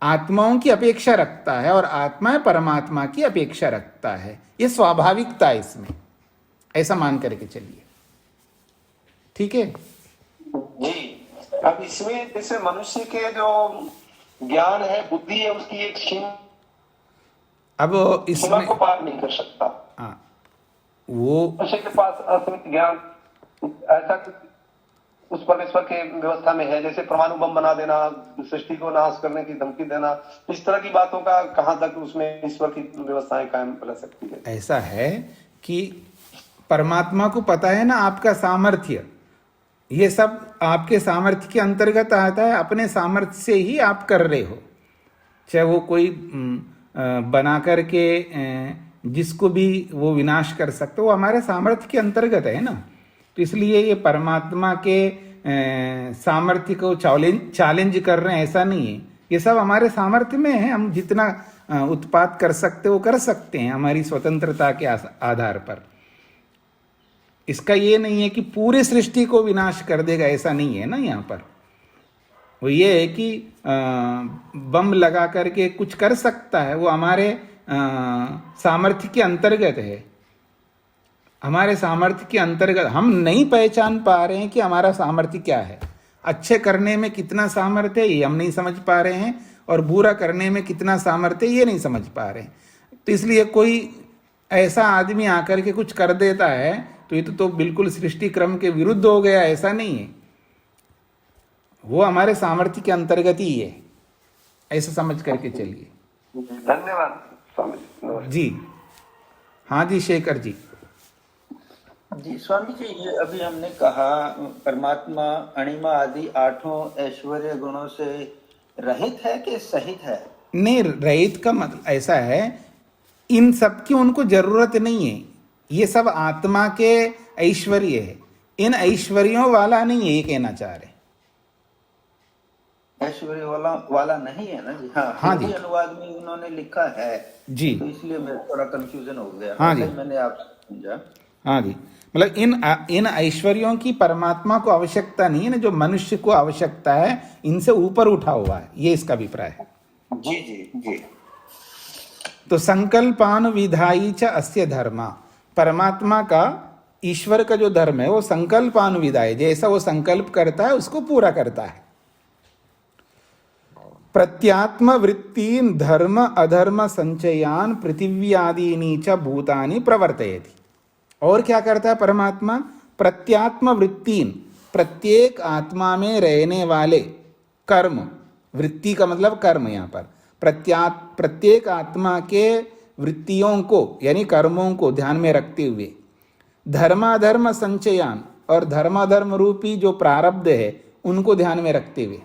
[SPEAKER 1] आत्माओं की अपेक्षा रखता है और आत्मा परमात्मा की अपेक्षा रखता है। ये स्वाभाविकता है इसमें, ऐसा मान करके चलिए। ठीक है
[SPEAKER 6] जी। अब इसमें जैसे मनुष्य के जो ज्ञान है, बुद्धि है, उसकी एक सीमा
[SPEAKER 1] इसमें
[SPEAKER 6] को पार नहीं कर सकता।
[SPEAKER 1] हाँ, वो
[SPEAKER 6] मनुष्य के पास असीमित ज्ञान ऐसा कुछ उस परमेश्वर के व्यवस्था में है, जैसे परमाणु बम बना देना, सृष्टि को नाश करने की धमकी देना, इस तरह की बातों का कहां तक उसमें ईश्वर की व्यवस्थाएं कायम रह सकती है?
[SPEAKER 1] ऐसा है कि परमात्मा को पता है ना आपका सामर्थ्य, ये सब आपके सामर्थ्य के अंतर्गत आता है। अपने सामर्थ्य से ही आप कर रहे हो, चाहे वो कोई बना करके जिसको भी वो विनाश कर सकते, वो हमारे सामर्थ्य के अंतर्गत है ना। तो इसलिए ये परमात्मा के सामर्थ्य को चैलेंज कर रहे हैं ऐसा नहीं है। ये सब हमारे सामर्थ्य में है, हम जितना उत्पाद कर सकते वो कर सकते हैं हमारी स्वतंत्रता के आधार पर। इसका ये नहीं है कि पूरी सृष्टि को विनाश कर देगा, ऐसा नहीं है ना। यहाँ पर वो ये है कि बम लगा करके कुछ कर सकता है, वो हमारे सामर्थ्य के अंतर्गत है। हमारे सामर्थ्य के अंतर्गत हम नहीं पहचान पा रहे हैं कि हमारा सामर्थ्य क्या है। अच्छे करने में कितना सामर्थ्य है ये हम नहीं समझ पा रहे हैं, और बुरा करने में कितना सामर्थ्य है ये नहीं समझ पा रहे हैं। तो इसलिए कोई ऐसा आदमी आकर के कुछ कर देता है तो ये तो बिल्कुल सृष्टि क्रम के विरुद्ध हो गया, ऐसा नहीं है। वो हमारे सामर्थ्य के अंतर्गत ही है, ऐसा समझ करके चलिए।
[SPEAKER 6] धन्यवाद स्वामी
[SPEAKER 1] जी। हाँ जी शेखर जी।
[SPEAKER 4] जी स्वामी जी, ये अभी हमने कहा परमात्मा अणिमा आदि आठों ऐश्वर्य गुणों से रहित है कि सहित है?
[SPEAKER 1] नहीं, रहित का मतलब ऐसा है, इन सब की उनको जरूरत नहीं है। ये सब आत्मा के ऐश्वर्य है, इन ऐश्वर्यों वाला नहीं है, ये कहना चाह रहे।
[SPEAKER 4] ऐश्वर्य वाला नहीं है ना जी।
[SPEAKER 1] हाँ जी,
[SPEAKER 4] अनुवाद में उन्होंने लिखा है
[SPEAKER 1] जी,
[SPEAKER 4] तो इसलिए मैं थोड़ा कंफ्यूजन हो गया।
[SPEAKER 1] हाँ जी,
[SPEAKER 4] मैंने आपसे समझा।
[SPEAKER 1] हाँ जी, मतलब इन ऐश्वर्यों की परमात्मा को आवश्यकता नहीं है ना, जो मनुष्य को आवश्यकता है, इनसे ऊपर उठा हुआ है, ये इसका अभिप्राय है।
[SPEAKER 4] जी जी जी।
[SPEAKER 1] तो संकल्पान विधायी च अस्य धर्मा, परमात्मा का, ईश्वर का जो धर्म है वो संकल्पान विधाय, जैसा वो संकल्प करता है उसको पूरा करता है। प्रत्यात्म वृत्तीन धर्म अधर्म संचयान पृथिव्यादीनि च भूतानि प्रवर्तयति। और क्या करता है परमात्मा? प्रत्यात्म वृत्तीन, प्रत्येक आत्मा में रहने वाले कर्म, वृत्ति का मतलब कर्म, यहाँ पर प्रत्येक आत्मा के वृत्तियों को यानी कर्मों को ध्यान में रखते हुए धर्माधर्म संचयान, और धर्माधर्म रूपी जो प्रारब्ध है उनको ध्यान में रखते हुए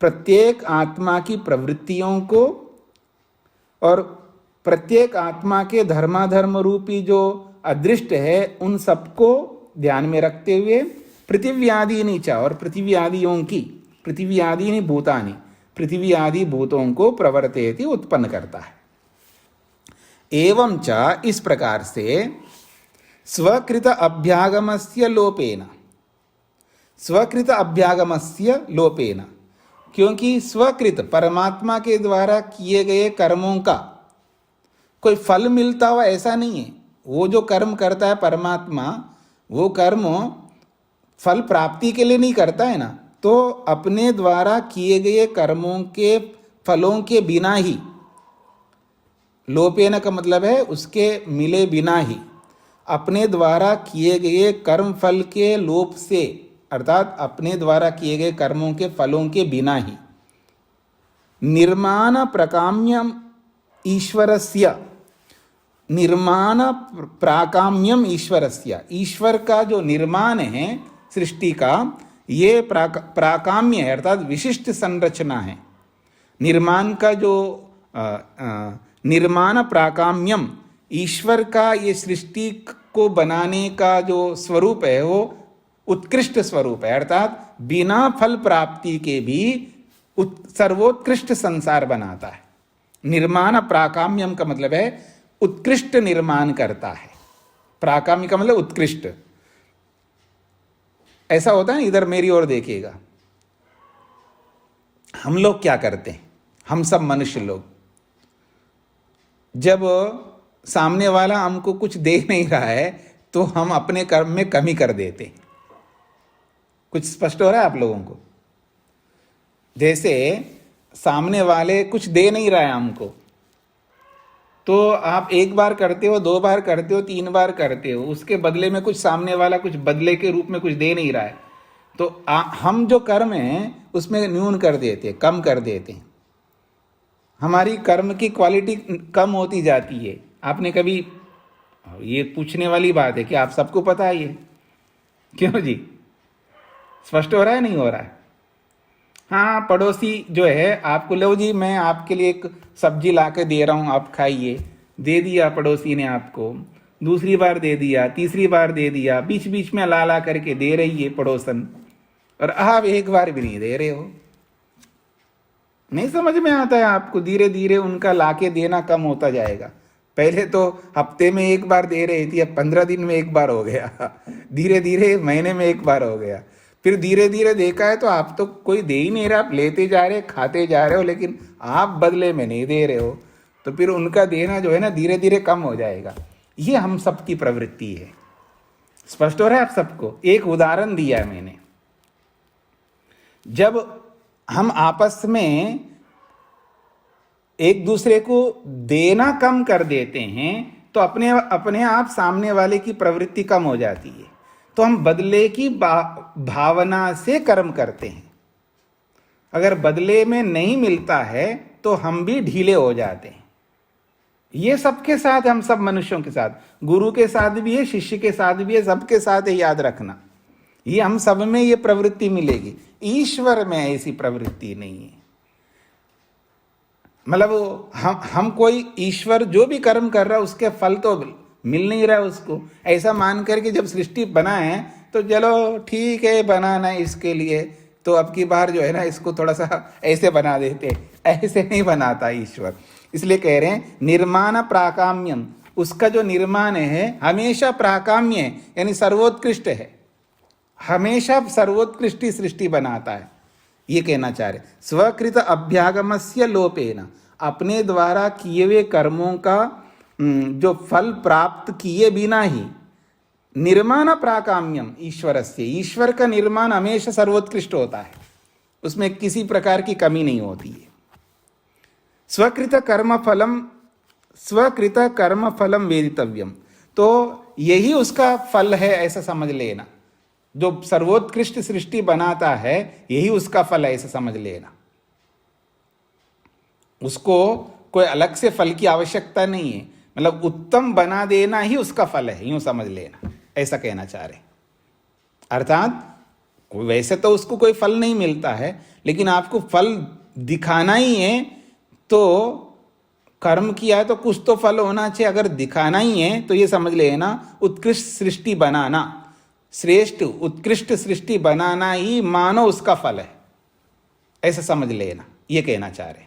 [SPEAKER 1] प्रत्येक आत्मा की प्रवृत्तियों को और प्रत्येक आत्मा के धर्माधर्म रूपी जो अदृष्ट है उन सबको ध्यान में रखते हुए पृथ्वी आदि नीचा, और पृथ्वी आदियों की, पृथ्वी आदि भूतानि, पृथ्वी आदि भूतों को प्रवर्तयति, उत्पन्न करता है। एवं च, इस प्रकार से स्वकृत अभ्यागमस्य लोपेन, स्वकृत अभ्यागमस्य लोपेन, क्योंकि स्वकृत परमात्मा के द्वारा किए गए कर्मों का कोई फल मिलता हुआ ऐसा नहीं है। वो जो कर्म करता है परमात्मा, वो कर्म फल प्राप्ति के लिए नहीं करता है ना, तो अपने द्वारा किए गए कर्मों के फलों के बिना ही, लोपेन का मतलब है उसके मिले बिना ही, अपने द्वारा किए गए कर्म फल के लोप से, अर्थात अपने द्वारा किए गए कर्मों के फलों के बिना ही, निर्माण प्रकाम्यम ईश्वरस्य, निर्माण प्राकाम्यम ईश्वरस्य, ईश्वर का जो निर्माण है सृष्टि का, ये प्राकाम्य है, अर्थात विशिष्ट संरचना है। निर्माण का जो निर्माण प्राकाम्यम, ईश्वर का ये सृष्टि को बनाने का जो स्वरूप है वो उत्कृष्ट स्वरूप है, अर्थात बिना फल प्राप्ति के भी सर्वोत्कृष्ट संसार बनाता है। निर्माण प्राकाम्यम का मतलब है उत्कृष्ट निर्माण करता है। प्राकाम्य का मतलब उत्कृष्ट। ऐसा होता है, इधर मेरी ओर देखिएगा, हम लोग क्या करते हैं, हम सब मनुष्य लोग, जब सामने वाला हमको कुछ दे नहीं रहा है तो हम अपने कर्म में कमी कर देते हैं। कुछ स्पष्ट हो रहा है आप लोगों को? जैसे सामने वाले कुछ दे नहीं रहा है हमको, तो आप एक बार करते हो, दो बार करते हो, तीन बार करते हो, उसके बदले में कुछ सामने वाला कुछ बदले के रूप में कुछ दे नहीं रहा है, तो हम जो कर्म हैं उसमें न्यून कर देते हैं, कम कर देते हैं। हमारी कर्म की क्वालिटी कम होती जाती है। आपने कभी, ये पूछने वाली बात है कि आप सबको पता है ये, क्यों जी? स्पष्ट हो रहा है, नहीं हो रहा है? हाँ, पड़ोसी जो है आपको, लो जी मैं आपके लिए एक सब्जी ला के दे रहा हूँ, आप खाइए, दे दिया पड़ोसी ने आपको, दूसरी बार दे दिया, तीसरी बार दे दिया, बीच बीच में ला ला करके दे रही है पड़ोसन, और आप एक बार भी नहीं दे रहे हो। नहीं समझ में आता है आपको? धीरे धीरे उनका लाके देना कम होता जाएगा। पहले तो हफ्ते में एक बार दे रही थी, अब 15 दिन में एक बार हो गया, धीरे धीरे महीने में एक बार हो गया, फिर धीरे धीरे देखा है तो आप तो कोई दे ही नहीं रहा, आप लेते जा रहे, खाते जा रहे हो, लेकिन आप बदले में नहीं दे रहे हो, तो फिर उनका देना जो है ना धीरे धीरे कम हो जाएगा। ये हम सबकी प्रवृत्ति है। स्पष्ट हो रहा है आप सबको? एक उदाहरण दिया है मैंने। जब हम आपस में एक दूसरे को देना कम कर देते हैं तो अपने आप सामने वाले की प्रवृत्ति कम हो जाती है, तो हम बदले की भावना से कर्म करते हैं। अगर बदले में नहीं मिलता है तो हम भी ढीले हो जाते हैं। ये सबके साथ, हम सब मनुष्यों के साथ, गुरु के साथ भी है, शिष्य के साथ भी है, सबके साथ है, याद रखना। ये हम सब में ये प्रवृत्ति मिलेगी, ईश्वर में ऐसी प्रवृत्ति नहीं है। मतलब हम कोई ईश्वर जो भी कर्म कर रहा है उसके फल तो मिल नहीं रहा है उसको, ऐसा मान करके जब सृष्टि बनाए तो चलो ठीक है बनाना है इसके लिए, तो अब की बार जो है ना इसको थोड़ा सा ऐसे बना देते, ऐसे नहीं बनाता ईश्वर। इसलिए कह रहे हैं निर्माण प्राकाम्यम, उसका जो निर्माण है हमेशा प्राकाम्य है, यानी सर्वोत्कृष्ट है, हमेशा सर्वोत्कृष्ट सृष्टि बनाता है। ये कहना चाह रहे, स्वकृत अभ्यागमस्य लोपेन, अपने द्वारा किए हुए कर्मों का जो फल प्राप्त किए बिना ही, निर्माण प्राकाम्यम ईश्वरस्य, ईश्वर का निर्माण हमेशा सर्वोत्कृष्ट होता है, उसमें किसी प्रकार की कमी नहीं होती है। स्वकृत कर्म फलम वेदितव्यम, तो यही उसका फल है ऐसा समझ लेना। जो सर्वोत्कृष्ट सृष्टि बनाता है यही उसका फल है ऐसा समझ लेना। उसको कोई अलग से फल की आवश्यकता नहीं है, मतलब उत्तम बना देना ही उसका फल है, यूं समझ लेना, ऐसा कहना चाह रहे। अर्थात वैसे तो उसको कोई फल नहीं मिलता है, लेकिन आपको फल दिखाना ही है, तो कर्म किया है तो कुछ तो फल होना चाहिए। अगर दिखाना ही है तो ये समझ लेना उत्कृष्ट सृष्टि बनाना, श्रेष्ठ उत्कृष्ट सृष्टि बनाना ही मानो उसका फल है, ऐसा समझ लेना, ये कहना चाह रहे।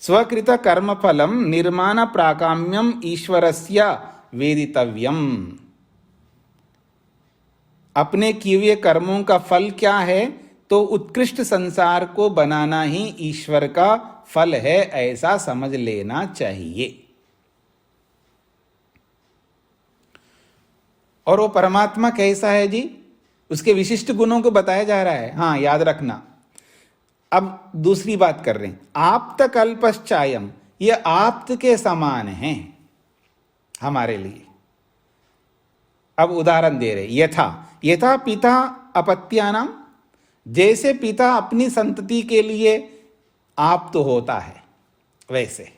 [SPEAKER 1] स्वकृत कर्म फलम निर्माण प्राकाम्यम ईश्वरस्य वेदितव्यम, अपने किए हुए कर्मों का फल क्या है तो उत्कृष्ट संसार को बनाना ही ईश्वर का फल है, ऐसा समझ लेना चाहिए। और वो परमात्मा कैसा है जी, उसके विशिष्ट गुणों को बताया जा रहा है। हाँ, याद रखना। अब दूसरी बात कर रहे हैं, आप्त कल्पश्चायम, ये आप्त के समान हैं हमारे लिए। अब उदाहरण दे रहे, यथा यथा पिता अपत्यानाम, जैसे पिता अपनी संतति के लिए आप्त होता है, वैसे।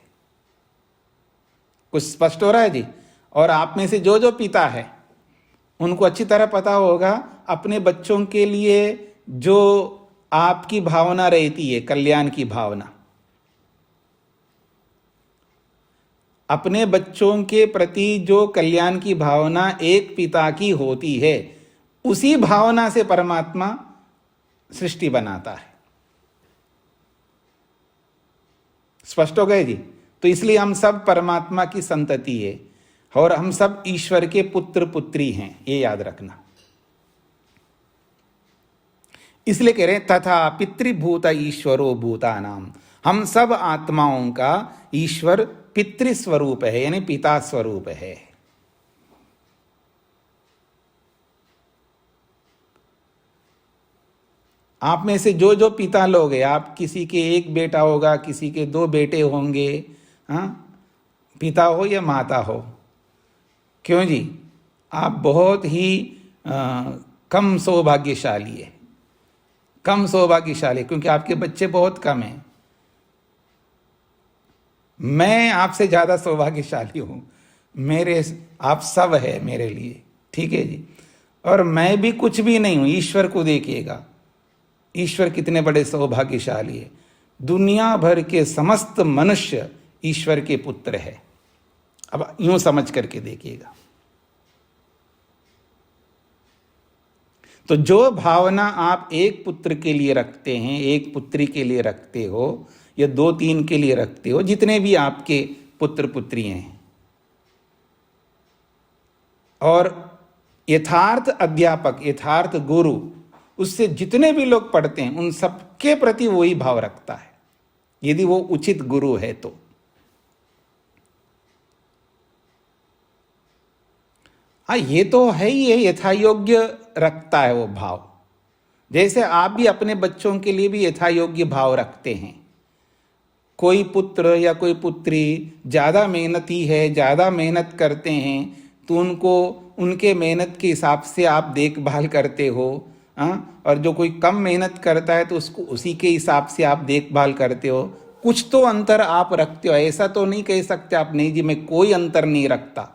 [SPEAKER 1] कुछ स्पष्ट हो रहा है जी। और आप में से जो जो पिता है उनको अच्छी तरह पता होगा अपने बच्चों के लिए जो आपकी भावना रहती है, कल्याण की भावना, अपने बच्चों के प्रति जो कल्याण की भावना एक पिता की होती है, उसी भावना से परमात्मा सृष्टि बनाता है। स्पष्ट हो गए जी। तो इसलिए हम सब परमात्मा की संतति है और हम सब ईश्वर के पुत्र पुत्री हैं, ये याद रखना। इसलिए कह रहे हैं तथा पितृभूत ईश्वरो भूतानाम, हम सब आत्माओं का ईश्वर पितृस्वरूप है, यानी पिता स्वरूप है। आप में से जो जो पिता लोग हैं, आप किसी के एक बेटा होगा, किसी के दो बेटे होंगे, हाँ, पिता हो या माता हो, क्यों जी, आप बहुत ही कम सौभाग्यशाली है, कम सौभाग्यशाली, क्योंकि आपके बच्चे बहुत कम हैं। मैं आपसे ज़्यादा सौभाग्यशाली हूँ, मेरे आप सब है मेरे लिए, ठीक है जी। और मैं भी कुछ भी नहीं हूँ, ईश्वर को देखिएगा, ईश्वर कितने बड़े सौभाग्यशाली है। दुनिया भर के समस्त मनुष्य ईश्वर के पुत्र है। अब यूं समझ करके देखिएगा। तो जो भावना आप एक पुत्र के लिए रखते हैं, एक पुत्री के लिए रखते हो, या दो तीन के लिए रखते हो, जितने भी आपके पुत्र पुत्री हैं, और यथार्थ अध्यापक, यथार्थ गुरु, उससे जितने भी लोग पढ़ते हैं उन सबके प्रति वही भाव रखता है, यदि वो उचित गुरु है तो। हाँ, ये तो है ही है, यथायोग्य रखता है वो भाव। जैसे आप भी अपने बच्चों के लिए भी यथायोग्य भाव रखते हैं। कोई पुत्र या कोई पुत्री ज़्यादा मेहनती है, ज़्यादा मेहनत करते हैं, तो उनको उनके मेहनत के हिसाब से आप देखभाल करते हो। हाँ, और जो कोई कम मेहनत करता है तो उसको उसी के हिसाब से आप देखभाल करते हो। कुछ तो अंतर आप रखते हो, ऐसा तो नहीं कह सकते आप नहीं जी मैं कोई अंतर नहीं रखता।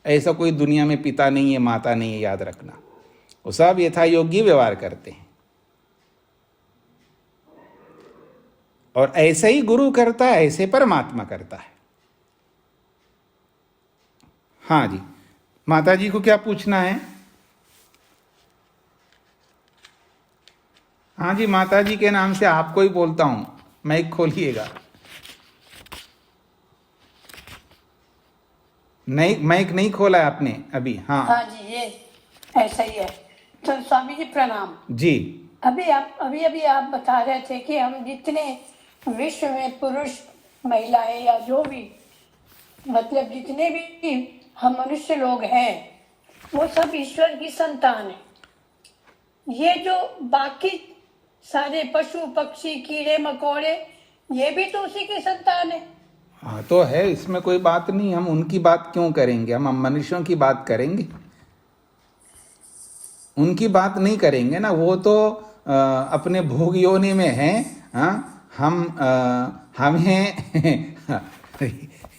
[SPEAKER 1] ऐसा कोई दुनिया में पिता नहीं है, माता नहीं है, याद रखना। वो सब यथायोग्य व्यवहार करते हैं। और ऐसे ही गुरु करता है, ऐसे परमात्मा करता है। हाँ जी, माता जी को क्या पूछना है? हाँ जी, माता जी के नाम से आपको ही बोलता हूं, माइक खोलिएगा। नहीं, माइक नहीं खोला है आपने अभी? हाँ
[SPEAKER 7] हाँ जी, ये ऐसा ही है। तो स्वामी जी प्रणाम
[SPEAKER 1] जी।
[SPEAKER 7] अभी आप बता रहे थे कि हम जितने विश्व में पुरुष महिलाएं या जो भी मतलब जितने भी हम मनुष्य लोग हैं वो सब ईश्वर की संतान है। ये जो बाकी सारे पशु पक्षी कीड़े मकोड़े ये भी तो उसी की संतान है।
[SPEAKER 1] हाँ तो है, इसमें कोई बात नहीं। हम उनकी बात क्यों करेंगे? हम मनुष्यों की बात करेंगे, उनकी बात नहीं करेंगे ना। वो तो अपने भोग योनि में हैं। हाँ, हमें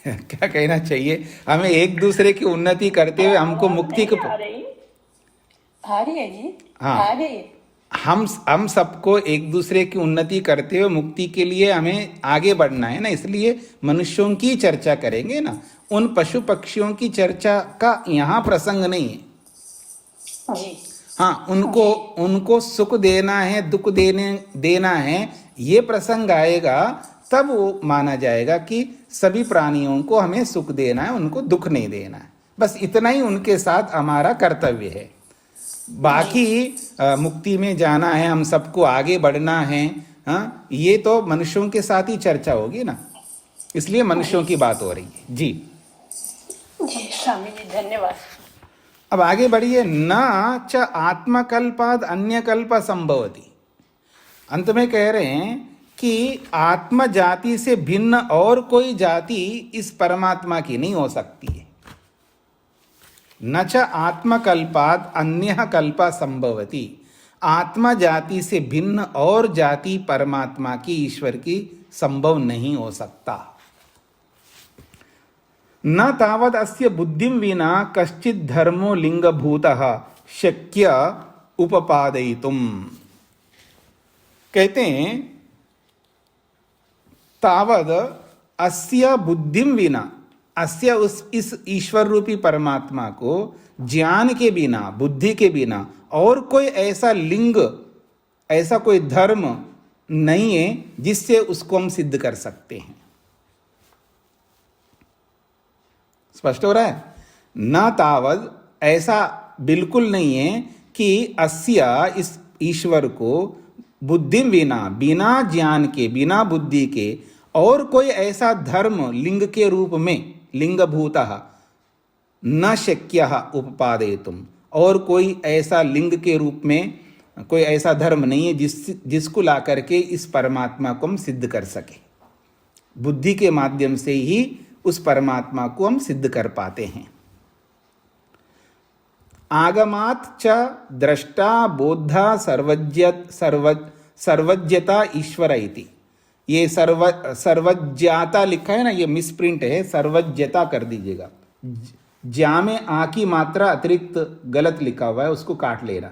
[SPEAKER 1] क्या कहना चाहिए, हमें एक दूसरे की उन्नति करते हुए हमको मुक्ति को
[SPEAKER 7] आ रही है जी।
[SPEAKER 1] हाँ,
[SPEAKER 7] आ रही है।
[SPEAKER 1] हम सबको एक दूसरे की उन्नति करते हुए मुक्ति के लिए हमें आगे बढ़ना है ना। इसलिए मनुष्यों की चर्चा करेंगे ना, उन पशु पक्षियों की चर्चा का यहाँ प्रसंग नहीं है
[SPEAKER 7] जी।
[SPEAKER 1] हाँ, उनको सुख देना है, दुख देना है, ये प्रसंग आएगा तब वो माना जाएगा कि सभी प्राणियों को हमें सुख देना है, उनको दुख नहीं देना है। बस इतना ही उनके साथ हमारा कर्तव्य है। बाकी मुक्ति में जाना है, हम सबको आगे बढ़ना है, हाँ, ये तो मनुष्यों के साथ ही चर्चा होगी ना, इसलिए मनुष्यों की बात हो रही है। जी
[SPEAKER 7] जी स्वामी जी धन्यवाद।
[SPEAKER 1] अब आगे बढ़िए। न च आत्मकल्पाद अन्य कल्प संभवती। अंत में कह रहे हैं कि आत्म जाति से भिन्न और कोई जाति इस परमात्मा की नहीं हो सकती है। न च आत्मकल्पाद अन्य कल्प संभवती। आत्मा जाति से भिन्न और जाति परमात्मा की, ईश्वर की संभव नहीं हो सकता। न तावद अस्य बुद्धिं विना कश्चित् धर्मो लिंगभूतः शक्य उपपादयितुम। कहते हैं तावद अस्य बुद्धिं विना, अस्य इस ईश्वर रूपी परमात्मा को ज्ञान के बिना, बुद्धि के बिना और कोई ऐसा लिंग, ऐसा कोई धर्म नहीं है जिससे उसको हम सिद्ध कर सकते हैं। स्पष्ट हो रहा है? न तावद, ऐसा बिल्कुल नहीं है कि अस्य, इस ईश्वर को, बुद्धि बिना, बिना ज्ञान के, बिना बुद्धि के और कोई ऐसा धर्म लिंग के रूप में, लिंगभूतः न शक्य उपपादयितुम, और कोई ऐसा लिंग के रूप में कोई ऐसा धर्म नहीं है जिसको ला करके इस परमात्मा को हम सिद्ध कर सके। बुद्धि के माध्यम से ही उस परमात्मा को हम सिद्ध कर पाते हैं। आगमात् च द्रष्टा बोधा सर्वज्ञता ईश्वर इति। ये सर्वज्ञाता लिखा है ना, ये मिसप्रिंट है, सर्वज्ञता कर दीजिएगा। ज्या में आ की मात्रा अतिरिक्त गलत लिखा हुआ है, उसको काट लेना।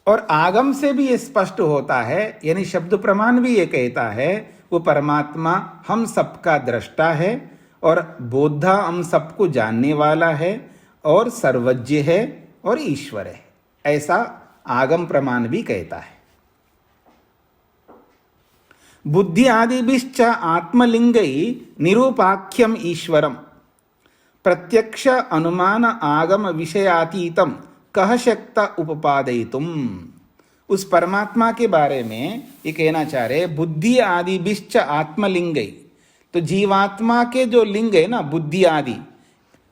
[SPEAKER 1] और आगम से भी ये स्पष्ट होता है, यानी शब्द प्रमाण भी ये कहता है, वो परमात्मा हम सबका दृष्टा है और बोधा हम सबको जानने वाला है और सर्वज्ञ है और ईश्वर है, ऐसा आगम प्रमाण भी कहता है। बुद्धि आदिभिश्च आत्मलिंगै निरूपाख्यम ईश्वरम प्रत्यक्ष अनुमान आगम विषयातीतम कह शक्ता उपपादयितुम। उस परमात्मा के बारे में ये कहना चाह रहे, बुद्धि आदि बिश्च आत्मलिंग। तो जीवात्मा के जो लिंग है ना, बुद्धि आदि,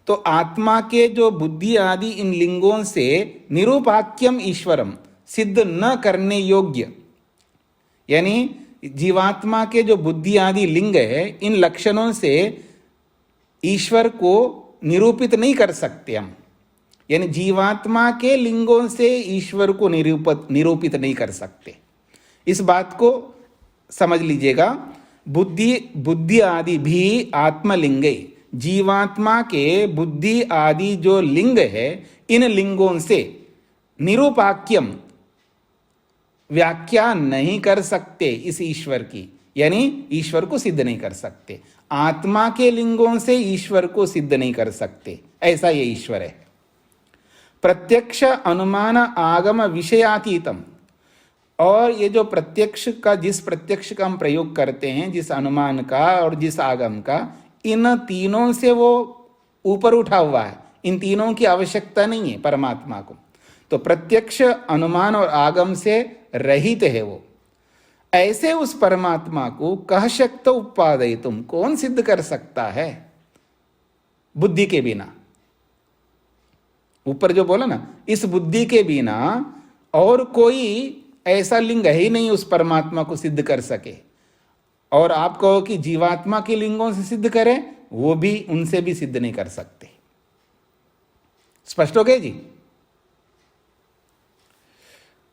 [SPEAKER 1] तो आत्मा के जो बुद्धि आदि इन लिंगों से निरूपाख्यम ईश्वरम, सिद्ध न करने योग्य, यानी जीवात्मा के जो बुद्धि आदि लिंग है, इन लक्षणों से ईश्वर को निरूपित नहीं कर सकते हम। यानी जीवात्मा के लिंगों से ईश्वर को निरूपित नहीं कर सकते। इस बात को समझ लीजिएगा। बुद्धि आदि भी आत्मलिंग, जीवात्मा के बुद्धि आदि जो लिंग है, इन लिंगों से निरूपाख्यम, व्याख्या नहीं कर सकते इस ईश्वर की, यानी ईश्वर को सिद्ध नहीं कर सकते। आत्मा के लिंगों से ईश्वर को सिद्ध नहीं कर सकते, ऐसा ये ईश्वर है। प्रत्यक्ष अनुमान आगम विषयातीतम, और ये जो प्रत्यक्ष का, जिस प्रत्यक्ष का हम प्रयोग करते हैं, जिस अनुमान का और जिस आगम का, इन तीनों से वो ऊपर उठा हुआ है। इन तीनों की आवश्यकता नहीं है परमात्मा को। तो प्रत्यक्ष अनुमान और आगम से रहित है वो। ऐसे उस परमात्मा को कह शक्त उपादय, तुम कौन सिद्ध कर सकता है बुद्धि के बिना? ऊपर जो बोला ना, इस बुद्धि के बिना और कोई ऐसा लिंग है ही नहीं उस परमात्मा को सिद्ध कर सके। और आप कहो कि जीवात्मा के लिंगों से सिद्ध करें, वो भी, उनसे भी सिद्ध नहीं कर सकते। स्पष्ट हो गए जी?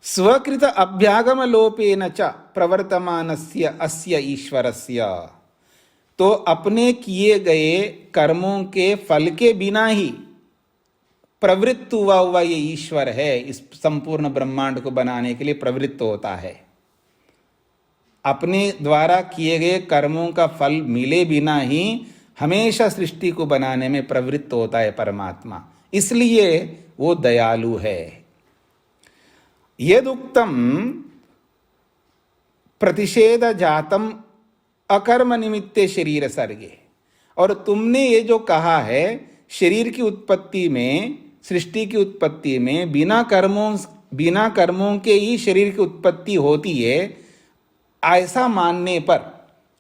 [SPEAKER 1] स्वकृत अभ्यागम लोपेन च प्रवर्तमानस्य अस्य ईश्वरस्य। तो अपने किए गए कर्मों के फल के बिना ही प्रवृत्त हुआ ये ईश्वर है, इस संपूर्ण ब्रह्मांड को बनाने के लिए प्रवृत्त होता है। अपने द्वारा किए गए कर्मों का फल मिले बिना ही हमेशा सृष्टि को बनाने में प्रवृत्त होता है परमात्मा, इसलिए वो दयालु है। यदुक्तम प्रतिषेध जातम अकर्म निमित्ते शरीर सर्गे। और तुमने ये जो कहा है, शरीर की उत्पत्ति में सृष्टि की उत्पत्ति में बिना कर्मों के ही शरीर की उत्पत्ति होती है, ऐसा मानने पर,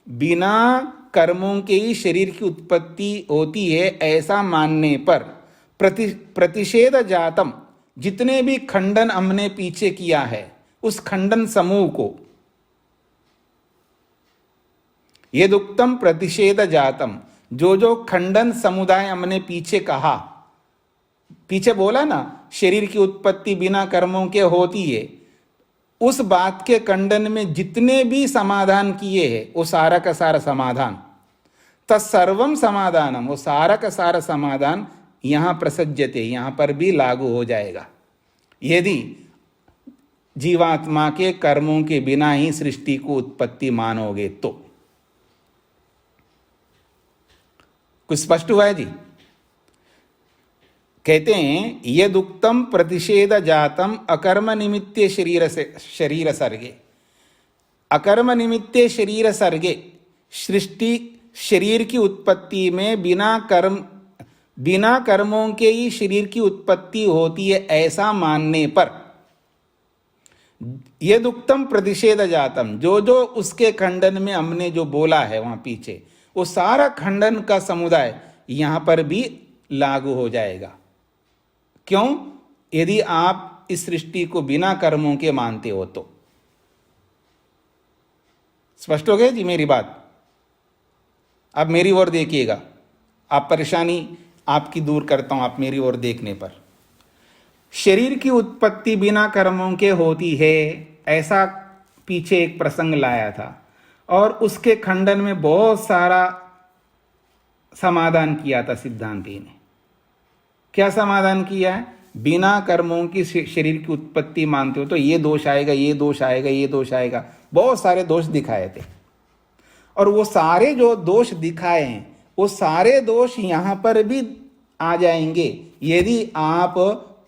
[SPEAKER 1] बिना कर्मों के ही शरीर की उत्पत्ति होती है ऐसा मानने पर प्रतिषेध जातम, जितने भी खंडन हमने पीछे किया है उस खंडन समूह को, यदुक्तम प्रतिषेध जातम, जो खंडन समुदाय हमने पीछे कहा, पीछे बोला ना शरीर की उत्पत्ति बिना कर्मों के होती है, उस बात के खंडन में जितने भी समाधान किए हैं वो सारा का सारा समाधान, तत्सर्वम समाधानम, वो सारा का सारा समाधान यहां प्रसज्यते, यहां पर भी लागू हो जाएगा यदि जीवात्मा के कर्मों के बिना ही सृष्टि को उत्पत्ति मानोगे तो। कुछ स्पष्ट हुआ है जी? कहते हैं यदुक्तम प्रतिषेध जातम अकर्म निमित्ते शरीर सर्गे, अकर्म निमित्ते शरीर सर्गे, सृष्टि शरीर की उत्पत्ति में बिना कर्मों के ही शरीर की उत्पत्ति होती है ऐसा मानने पर, यदुक्तम प्रतिषेध जातम, जो उसके खंडन में हमने जो बोला है वहां पीछे, वो सारा खंडन का समुदाय यहां पर भी लागू हो जाएगा। क्यों? यदि आप इस सृष्टि को बिना कर्मों के मानते हो तो। स्पष्ट हो गया जी मेरी बात? अब मेरी ओर देखिएगा, आप परेशानी आपकी दूर करता हूं आप मेरी ओर देखने पर। शरीर की उत्पत्ति बिना कर्मों के होती है ऐसा पीछे एक प्रसंग लाया था और उसके खंडन में बहुत सारा समाधान किया था सिद्धांती ने। क्या समाधान किया है? बिना कर्मों की शरीर की उत्पत्ति मानते हो तो ये दोष आएगा, ये दोष आएगा, ये दोष आएगा, बहुत सारे दोष दिखाए थे। और वो सारे जो दोष दिखाए हैं वो सारे दोष यहां पर भी आ जाएंगे यदि आप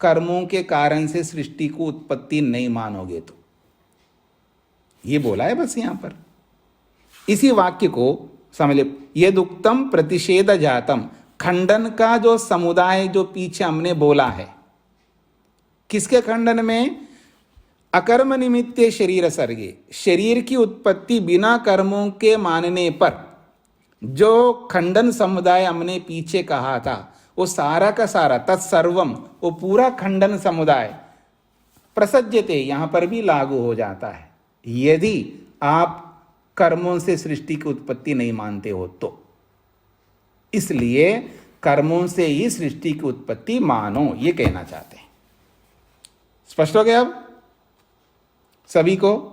[SPEAKER 1] कर्मों के कारण से सृष्टि को उत्पत्ति नहीं मानोगे तो। ये बोला है बस यहां पर। इसी वाक्य को समझ ले, यदुक्तम प्रतिषेध जातम, खंडन का जो समुदाय जो पीछे हमने बोला है, किसके खंडन में? अकर्म निमित्ते शरीर सर्गे, शरीर की उत्पत्ति बिना कर्मों के मानने पर जो खंडन समुदाय हमने पीछे कहा था वो सारा का सारा, तत्सर्वम, वो पूरा खंडन समुदाय प्रसज्यते, यहां पर भी लागू हो जाता है यदि आप कर्मों से सृष्टि की उत्पत्ति नहीं मानते हो तो। इसलिए कर्मों से ही सृष्टि की उत्पत्ति मानो, ये कहना चाहते हैं। स्पष्ट हो गया अब सभी को?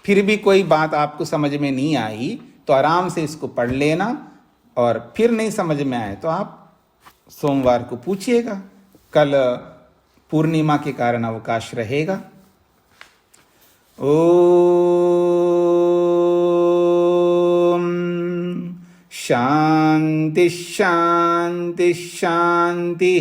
[SPEAKER 1] फिर भी कोई बात आपको समझ में नहीं आई तो आराम से इसको पढ़ लेना, और फिर नहीं समझ में आए तो आप सोमवार को पूछिएगा, कल पूर्णिमा के कारण अवकाश रहेगा। ओम शांति शांति शांति।